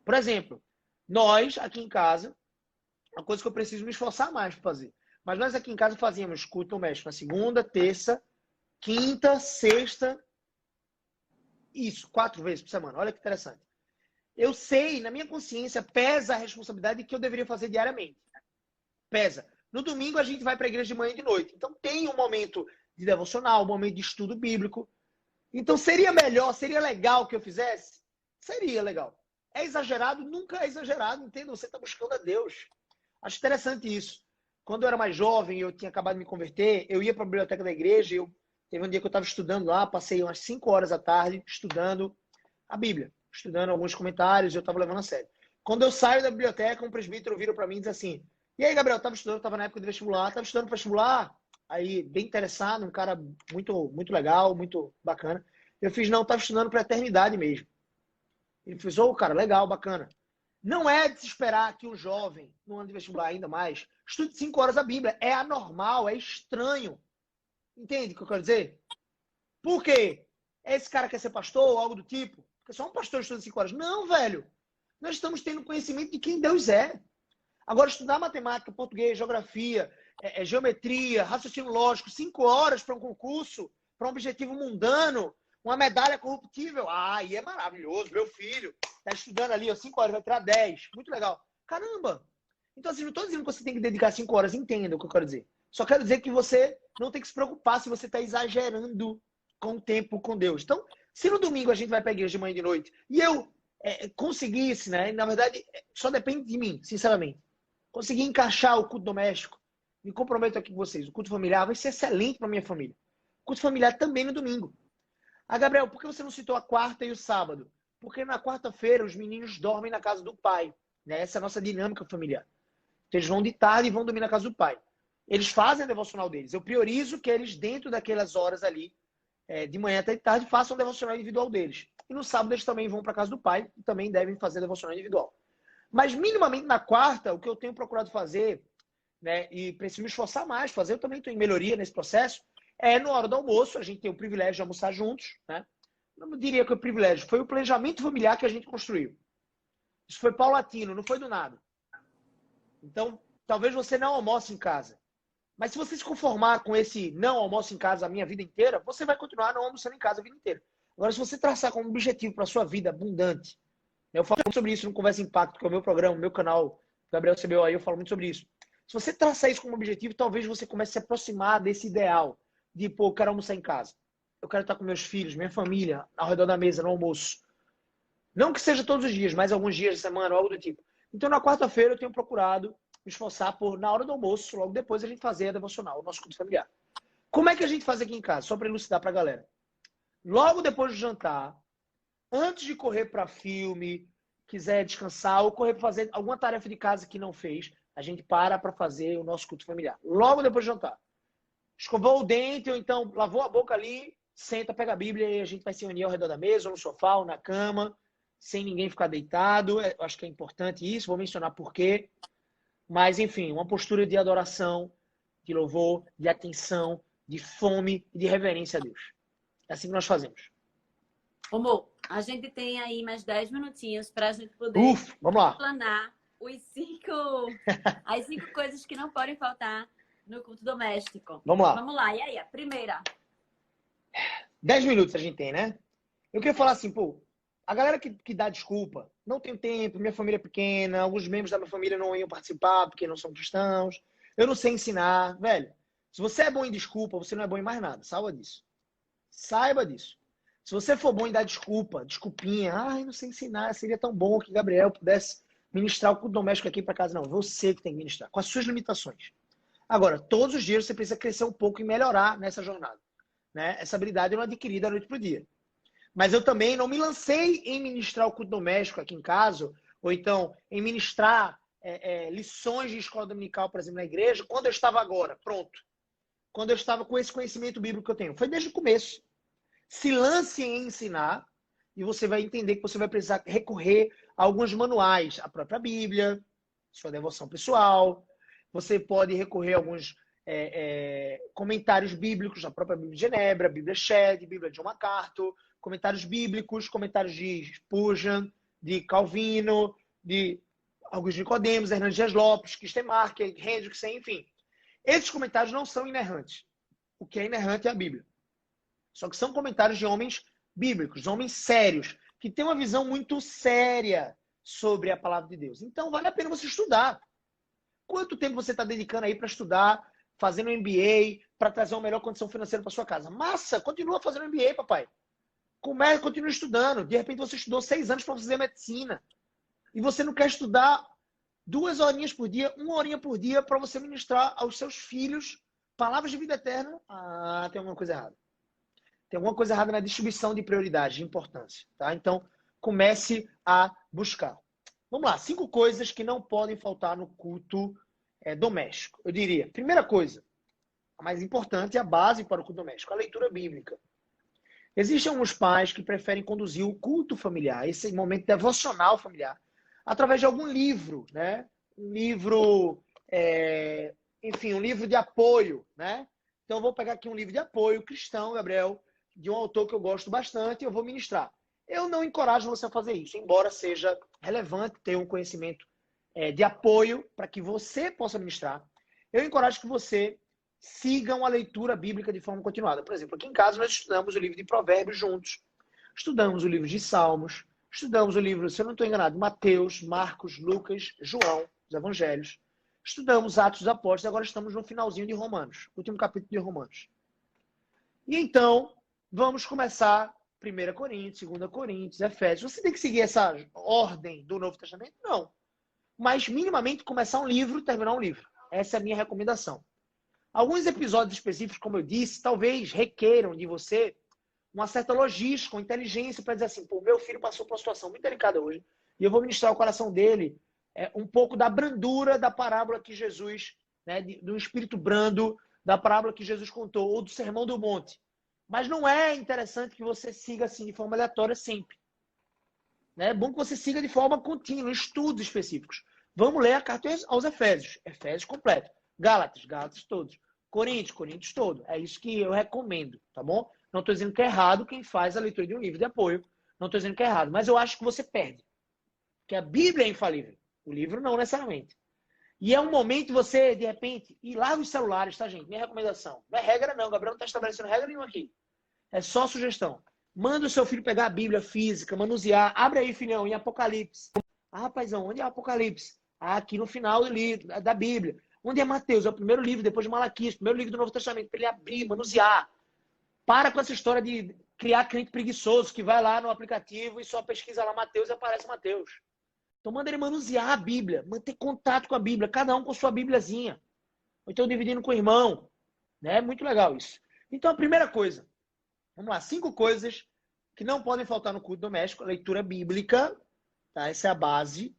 Por exemplo, nós, aqui em casa, uma coisa que eu preciso me esforçar mais para fazer. Mas nós aqui em casa fazíamos culto doméstico na segunda, terça, quinta, sexta, isso, 4 vezes por semana. Olha que interessante. Eu sei, na minha consciência, pesa a responsabilidade que eu deveria fazer diariamente. Pesa. No domingo a gente vai para a igreja de manhã e de noite. Então tem um momento de devocional, um momento de estudo bíblico. Então seria melhor, seria legal que eu fizesse? Seria legal. É exagerado? Nunca é exagerado, entenda? Você está buscando a Deus. Acho interessante isso. Quando eu era mais jovem, eu tinha acabado de me converter, eu ia para a biblioteca da igreja, teve um dia que eu estava estudando lá, passei umas 5 horas da tarde estudando a Bíblia, estudando alguns comentários, eu estava levando a sério. Quando eu saio da biblioteca, um presbítero vira para mim e diz assim, e aí, Gabriel, estava estudando, estava na época de vestibular, estava estudando para vestibular? Aí, bem interessado, um cara muito legal, muito bacana. Eu fiz, não, estava estudando para a eternidade mesmo. Ele fez, ô, cara, legal, bacana. Não é de se esperar que um jovem, no ano de vestibular ainda mais, estude 5 horas a Bíblia. É anormal, é estranho. Entende o que eu quero dizer? Por quê? Esse cara quer ser pastor ou algo do tipo? Porque só um pastor estuda 5 horas. Não, velho. Nós estamos tendo conhecimento de quem Deus é. Agora, estudar matemática, português, geografia, geometria, raciocínio lógico, 5 horas para um concurso, para um objetivo mundano, uma medalha corruptível. Ah, e é maravilhoso. Meu filho está estudando ali, 5 horas, vai tirar 10. Muito legal. Caramba! Então, assim, não estou dizendo que você tem que dedicar 5 horas. Entenda o que eu quero dizer. Só quero dizer que você não tem que se preocupar se você está exagerando com o tempo com Deus. Então, se no domingo a gente vai para a igreja de manhã e de noite e eu conseguisse, né? Na verdade, só depende de mim, sinceramente. Conseguir encaixar o culto doméstico, me comprometo aqui com vocês, o culto familiar vai ser excelente para minha família. O culto familiar também no domingo. Ah, Gabriel, por que você não citou a quarta e o sábado? Porque na quarta-feira os meninos dormem na casa do pai. Né? Essa é a nossa dinâmica familiar. Então, eles vão de tarde e vão dormir na casa do pai. Eles fazem a devocional deles. Eu priorizo que eles, dentro daquelas horas ali, de manhã até de tarde, façam a devocional individual deles. E no sábado eles também vão para a casa do pai e também devem fazer a devocional individual. Mas minimamente na quarta, o que eu tenho procurado fazer, né, e preciso me esforçar mais, fazer, eu também estou em melhoria nesse processo, na hora do almoço, a gente tem o privilégio de almoçar juntos, né? Não diria que é o privilégio, foi o planejamento familiar que a gente construiu. Isso foi paulatino, não foi do nada. Então, talvez você não almoce em casa. Mas se você se conformar com esse não almoço em casa a minha vida inteira, você vai continuar não almoçando em casa a vida inteira. Agora, se você traçar como objetivo para a sua vida abundante, eu falo muito sobre isso no Conversa Impacto, que é o meu programa, o meu canal, Gabriel CBO, aí eu falo muito sobre isso. Se você traçar isso como objetivo, talvez você comece a se aproximar desse ideal de, pô, eu quero almoçar em casa. Eu quero estar com meus filhos, minha família, ao redor da mesa, no almoço. Não que seja todos os dias, mas alguns dias da semana, algo do tipo. Então, na quarta-feira, eu tenho procurado me esforçar por, na hora do almoço, logo depois, a gente fazer a devocional, o nosso culto familiar. Como é que a gente faz aqui em casa? Só para elucidar para a galera. Logo depois do jantar, antes de correr para filme, quiser descansar ou correr para fazer alguma tarefa de casa que não fez, a gente para fazer o nosso culto familiar. Logo depois do jantar. Escovou o dente ou então lavou a boca ali, senta, pega a Bíblia e a gente vai se reunir ao redor da mesa, ou no sofá, ou na cama, sem ninguém ficar deitado. Eu acho que é importante isso, vou mencionar por quê. Mas, enfim, uma postura de adoração, de louvor, de atenção, de fome e de reverência a Deus. É assim que nós fazemos. Amor, a gente tem aí mais 10 minutinhos para a gente poder vamos lá. planar as 5 coisas que não podem faltar no culto doméstico. Vamos lá. Vamos lá. E aí, a primeira? 10 minutos a gente tem, né? Eu queria falar assim, pô, a galera que dá desculpa, não tenho tempo, minha família é pequena, alguns membros da minha família não iam participar porque não são cristãos, eu não sei ensinar. Velho, se você é bom em desculpa, você não é bom em mais nada. Saiba disso. Saiba disso. Se você for bom em dar desculpinha, ai, não sei ensinar, seria tão bom que Gabriel pudesse ministrar o culto doméstico aqui para casa. Não, você que tem que ministrar, com as suas limitações. Agora, todos os dias você precisa crescer um pouco e melhorar nessa jornada. Né? Essa habilidade eu não adquiri da noite para o dia. Mas eu também não me lancei em ministrar o culto doméstico aqui em casa, ou então em ministrar lições de escola dominical, por exemplo, na igreja, quando eu estava agora, pronto. Quando eu estava com esse conhecimento bíblico que eu tenho. Foi desde o começo. Se lance em ensinar e você vai entender que você vai precisar recorrer a alguns manuais, a própria Bíblia, sua devoção pessoal. Você pode recorrer a alguns comentários bíblicos da própria Bíblia de Genebra, Bíblia Shed, Bíblia de John MacArthur, comentários bíblicos, comentários de Spurgeon, de Calvino, de Augusto Nicodemos, Hernandes Dias Lopes, Kistemark, Hendrickson, enfim. Esses comentários não são inerrantes. O que é inerrante é a Bíblia. Só que são comentários de homens bíblicos, homens sérios, que têm uma visão muito séria sobre a palavra de Deus. Então, vale a pena você estudar. Quanto tempo você está dedicando aí para estudar, fazendo um MBA para trazer uma melhor condição financeira para sua casa. Massa, continua fazendo MBA, papai. Continua estudando. De repente você estudou 6 anos para fazer medicina. E você não quer estudar 2 horinhas por dia, 1 horinha por dia para você ministrar aos seus filhos palavras de vida eterna. Ah, tem alguma coisa errada. Tem alguma coisa errada na distribuição de prioridade, de importância. Tá? Então, comece a buscar. Vamos lá, 5 coisas que não podem faltar no culto doméstico. Eu diria, primeira coisa, a mais importante é a base para o culto doméstico, a leitura bíblica. Existem alguns pais que preferem conduzir o culto familiar, esse momento devocional familiar, através de algum livro, né? Um livro, enfim, um livro de apoio, né? Então, eu vou pegar aqui um livro de apoio cristão, Gabriel, de um autor que eu gosto bastante, e eu vou ministrar. Eu não encorajo você a fazer isso, embora seja relevante ter um conhecimento de apoio para que você possa ministrar. Eu encorajo que você siga uma leitura bíblica de forma continuada. Por exemplo, aqui em casa nós estudamos o livro de Provérbios juntos, estudamos o livro de Salmos, estudamos o livro, se eu não estou enganado, Mateus, Marcos, Lucas, João, os Evangelhos. Estudamos Atos dos Apóstolos e agora estamos no finalzinho de Romanos, último capítulo de Romanos. E então, vamos começar 1 Coríntios, 2 Coríntios, Efésios. Você tem que seguir essa ordem do Novo Testamento? Não. Mas, minimamente, começar um livro, terminar um livro. Essa é a minha recomendação. Alguns episódios específicos, como eu disse, talvez requeram de você uma certa logística, uma inteligência para dizer assim, pô, meu filho passou por uma situação muito delicada hoje e eu vou ministrar ao coração dele um pouco da brandura da parábola que Jesus, né, do espírito brando, da parábola que Jesus contou, ou do Sermão do Monte. Mas não é interessante que você siga assim de forma aleatória sempre. É bom que você siga de forma contínua, estudos específicos. Vamos ler a carta aos Efésios. Efésios completo. Gálatas, Gálatas todos. Coríntios, Coríntios todo. É isso que eu recomendo, tá bom? Não estou dizendo que é errado quem faz a leitura de um livro de apoio. Não estou dizendo que é errado. Mas eu acho que você perde. Porque a Bíblia é infalível. O livro não necessariamente. E é um momento de você, de repente, ir lá nos celulares, tá, gente? Minha recomendação. Não é regra, não. Gabriel não está estabelecendo regra nenhuma aqui. É só sugestão. Manda o seu filho pegar a Bíblia física, manusear. Abre aí, filhão, em Apocalipse. Ah, rapazão, onde é Apocalipse? Ah, aqui no final do livro, da Bíblia. Onde é Mateus? É o primeiro livro, depois de Malaquias, primeiro livro do Novo Testamento, para ele abrir, manusear. Para com essa história de criar crente preguiçoso, que vai lá no aplicativo e só pesquisa lá Mateus e aparece Mateus. Então manda ele manusear a Bíblia, manter contato com a Bíblia, cada um com sua Bíbliazinha. Ou então dividindo com o irmão. Né? Muito legal isso. Então a primeira coisa, vamos lá, 5 coisas que não podem faltar no culto doméstico. A leitura bíblica, tá? Essa é a base.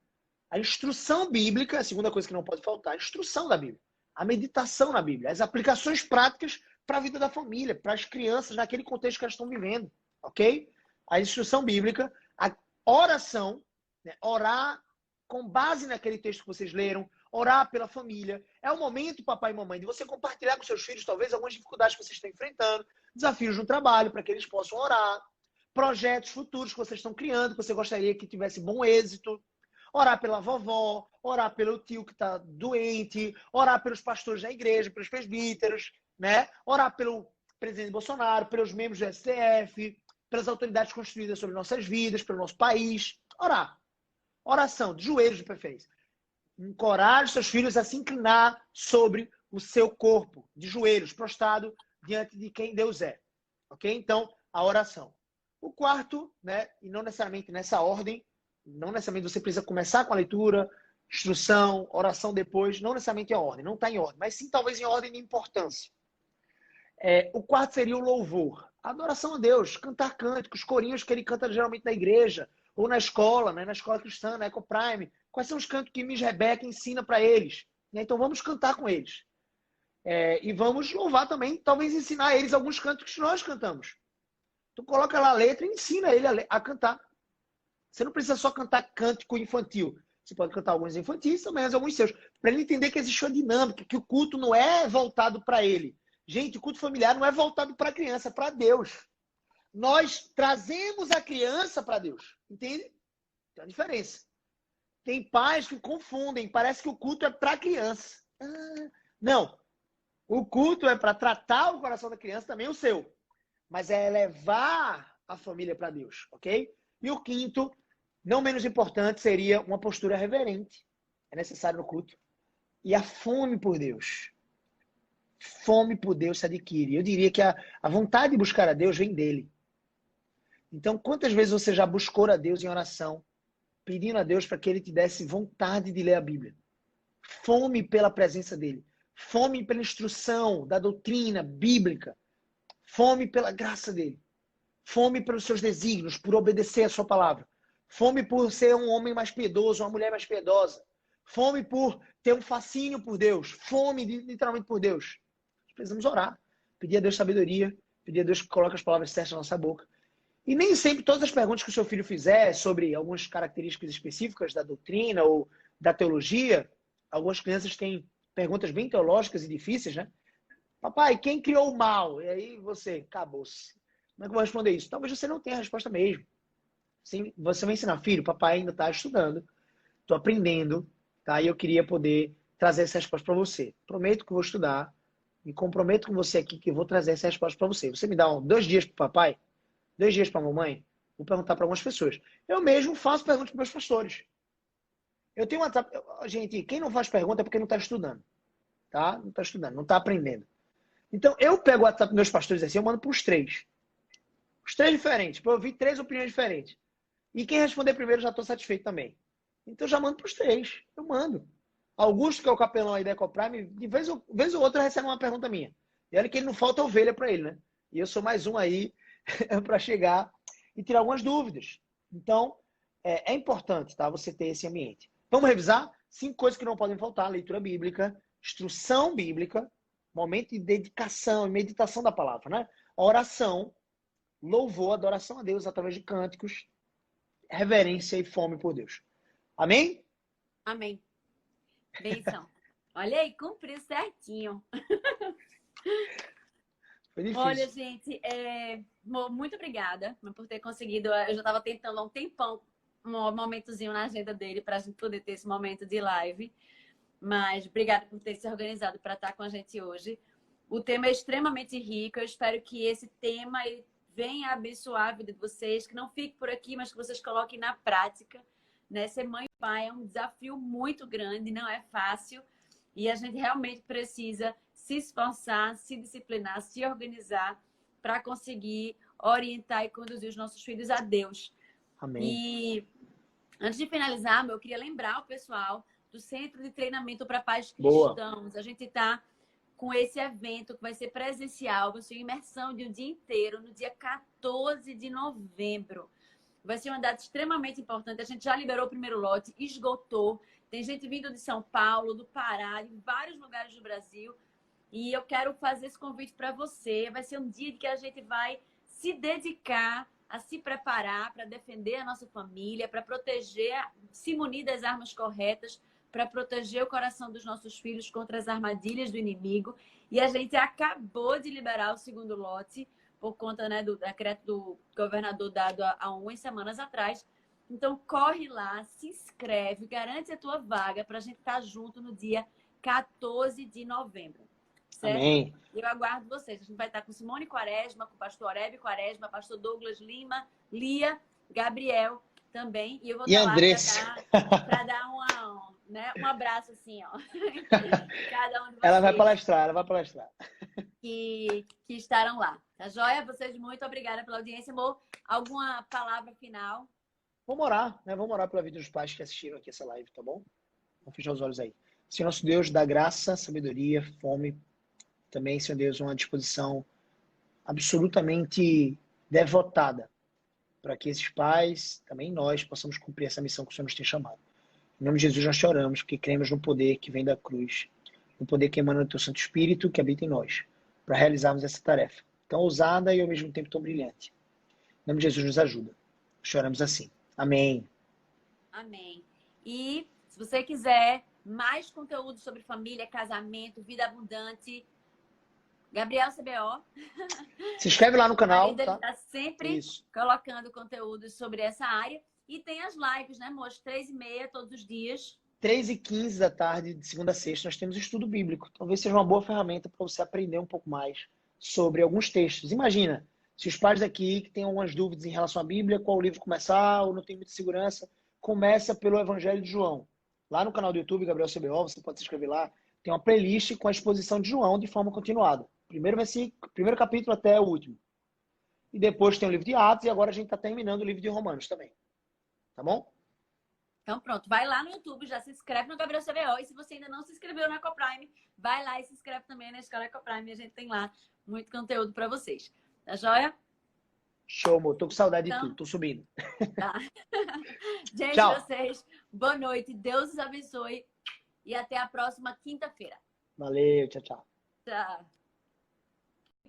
A instrução bíblica, a segunda coisa que não pode faltar, a instrução da Bíblia. A meditação na Bíblia. As aplicações práticas para a vida da família, para as crianças, naquele contexto que elas estão vivendo. Ok? A instrução bíblica, a oração, né? Orar com base naquele texto que vocês leram, orar pela família. É o momento, papai e mamãe, de você compartilhar com seus filhos, talvez, algumas dificuldades que vocês estão enfrentando, desafios no trabalho, para que eles possam orar, projetos futuros que vocês estão criando, que você gostaria que tivesse bom êxito. Orar pela vovó, orar pelo tio que está doente, orar pelos pastores da igreja, pelos presbíteros, né? Orar pelo presidente Bolsonaro, pelos membros do STF, pelas autoridades constituídas sobre nossas vidas, pelo nosso país. Orar. Oração, de joelhos de preferência. Encoraje seus filhos a se inclinar sobre o seu corpo, de joelhos, prostrado diante de quem Deus é. Ok? Então, a oração. O quarto, né? E não necessariamente nessa ordem, não necessariamente você precisa começar com a leitura, instrução, oração depois, não necessariamente em ordem, não está em ordem, mas sim talvez em ordem de importância. O quarto seria o louvor, a adoração a Deus, cantar cânticos, corinhos que ele canta geralmente na igreja, ou na escola, né, na escola cristã, na EcoPrime. Quais são os cantos que Miss Rebeca ensina para eles? Então vamos cantar com eles. E vamos louvar também, talvez ensinar a eles alguns cantos que nós cantamos. Tu coloca lá a letra e ensina ele a cantar. Você não precisa só cantar cântico infantil. Você pode cantar alguns infantis também, mas alguns seus. Para ele entender que existe uma dinâmica, que o culto não é voltado para ele. Gente, o culto familiar não é voltado para a criança, é para Deus. Nós trazemos a criança para Deus. Entende? Tem uma diferença. Tem pais que confundem. Parece que o culto é para a criança. Não. O culto é para tratar o coração da criança, também o seu. Mas é levar a família para Deus, ok? E o quinto, não menos importante, seria uma postura reverente. É necessário no culto. E a fome por Deus. Fome por Deus se adquire. Eu diria que a vontade de buscar a Deus vem dele. Então, quantas vezes você já buscou a Deus em oração, pedindo a Deus para que ele te desse vontade de ler a Bíblia? Fome pela presença dele. Fome pela instrução da doutrina bíblica. Fome pela graça dele. Fome pelos seus desígnios, por obedecer a sua palavra. Fome por ser um homem mais piedoso, uma mulher mais piedosa. Fome por ter um fascínio por Deus. Fome, literalmente, por Deus. Precisamos orar. Pedir a Deus sabedoria. Pedir a Deus que coloque as palavras certas na nossa boca. E nem sempre todas as perguntas que o seu filho fizer sobre algumas características específicas da doutrina ou da teologia, algumas crianças têm perguntas bem teológicas e difíceis, né? Papai, quem criou o mal? E aí você, acabou-se. Como é que eu vou responder isso? Talvez você não tenha a resposta mesmo. Sim, você vai ensinar, filho, papai ainda está estudando, estou aprendendo, tá? E eu queria poder trazer essa resposta para você. Prometo que vou estudar, me comprometo com você aqui que eu vou trazer essa resposta para você. Você me dá 2 dias para o papai, 2 dias para a mamãe? Vou perguntar para algumas pessoas. Eu mesmo faço perguntas para meus pastores. Eu tenho uma... Gente, quem não faz pergunta é porque não está estudando, tá? Não está estudando, não está aprendendo. Então, eu pego o WhatsApp dos meus pastores assim, eu mando para os 3. Os 3 diferentes, para eu ouvir 3 opiniões diferentes. E quem responder primeiro já estou satisfeito também. Então, eu já mando para os 3. Eu mando. Augusto, que é o capelão aí da Ecoprime, de vez ou outra recebe uma pergunta minha. E olha que ele não falta ovelha para ele, né? E eu sou mais um aí para chegar e tirar algumas dúvidas. Então, é importante, tá? Você ter esse ambiente. Vamos revisar? 5 coisas que não podem faltar: leitura bíblica, instrução bíblica, momento de dedicação e meditação da palavra, né? Oração, louvor, adoração a Deus através de cânticos, reverência e fome por Deus. Amém? Amém. Benção. Olha aí, cumpriu certinho. Foi difícil. Olha, gente, muito obrigada por ter conseguido. Eu já estava tentando há um tempão um momentozinho na agenda dele para a gente poder ter esse momento de live. Mas obrigada por ter se organizado para estar com a gente hoje. O tema é extremamente rico. Eu espero que esse tema venha abençoar a vida de vocês, que não fique por aqui, mas que vocês coloquem na prática. Né? Ser mãe e pai é um desafio muito grande, não é fácil. E a gente realmente precisa se esforçar, se disciplinar, se organizar para conseguir orientar e conduzir os nossos filhos a Deus. Amém. E antes de finalizar, eu queria lembrar o pessoal do Centro de Treinamento para Pais Boa. Cristãos. A gente está com esse evento que vai ser presencial, vai ser imersão de um dia inteiro, no dia 14 de novembro. Vai ser uma data extremamente importante. A gente já liberou o primeiro lote, esgotou. Tem gente vindo de São Paulo, do Pará, de vários lugares do Brasil. E eu quero fazer esse convite para você. Vai ser um dia em que a gente vai se dedicar a se preparar para defender a nossa família, para proteger, se munir das armas corretas, para proteger o coração dos nossos filhos contra as armadilhas do inimigo. E a gente acabou de liberar o segundo lote por conta, né, do decreto do governador dado há umas semanas atrás. Então, corre lá, se inscreve, garante a tua vaga para a gente estar junto no dia 14 de novembro. Certo? Amém. Eu aguardo vocês. A gente vai estar com Simone Quaresma, com o pastor Orébio Quaresma, pastor Douglas Lima, Lia, Gabriel também. E eu vou estar lá para dar um abraço assim, ó. Cada um de vocês. Ela vai palestrar. Que estarão lá. Tá joia? Vocês, muito obrigada pela audiência, amor. Alguma palavra final? Vamos orar, né? Vamos orar pela vida dos pais que assistiram aqui essa live, tá bom? Vamos fechar os olhos aí. Senhor nosso Deus, dá graça, sabedoria, fome. Também, Senhor Deus, uma disposição absolutamente devotada para que esses pais, também nós, possamos cumprir essa missão que o Senhor nos tem chamado. Em nome de Jesus, nós choramos, porque cremos no poder que vem da cruz, no poder que emana do Teu Santo Espírito, que habita em nós, para realizarmos essa tarefa tão ousada e ao mesmo tempo tão brilhante. Em nome de Jesus, nos ajuda. Choramos assim. Amém. Amém. E se você quiser mais conteúdo sobre família, casamento, vida abundante, Gabriel CBO. Se inscreve lá no canal. Ele está sempre colocando conteúdo sobre essa área. E tem as lives, né, amor? 3h30 todos os dias. 3h15 da tarde, de segunda a sexta, nós temos estudo bíblico. Talvez seja uma boa ferramenta para você aprender um pouco mais sobre alguns textos. Imagina, se os pais daqui que têm algumas dúvidas em relação à Bíblia, qual livro começar, ou não tem muita segurança, começa pelo Evangelho de João. Lá no canal do YouTube, Gabriel CBO, você pode se inscrever lá. tem uma playlist com a exposição de João de forma continuada. Primeiro capítulo até o último. E depois tem o livro de Atos e agora a gente está terminando o livro de Romanos também. Tá bom? Então pronto, vai lá no YouTube, já se inscreve no Gabriel CBO. E se você ainda não se inscreveu na Ecoprime, vai lá e se inscreve também na Escola Ecoprime. A gente tem lá muito conteúdo para vocês. Tá joia? Show, amor. Tô com saudade de Então, tudo. Tô subindo. tá. Gente, Tchau. vocês, boa noite. Deus os abençoe. E até a próxima quinta-feira. Valeu, tchau, tchau. Tchau.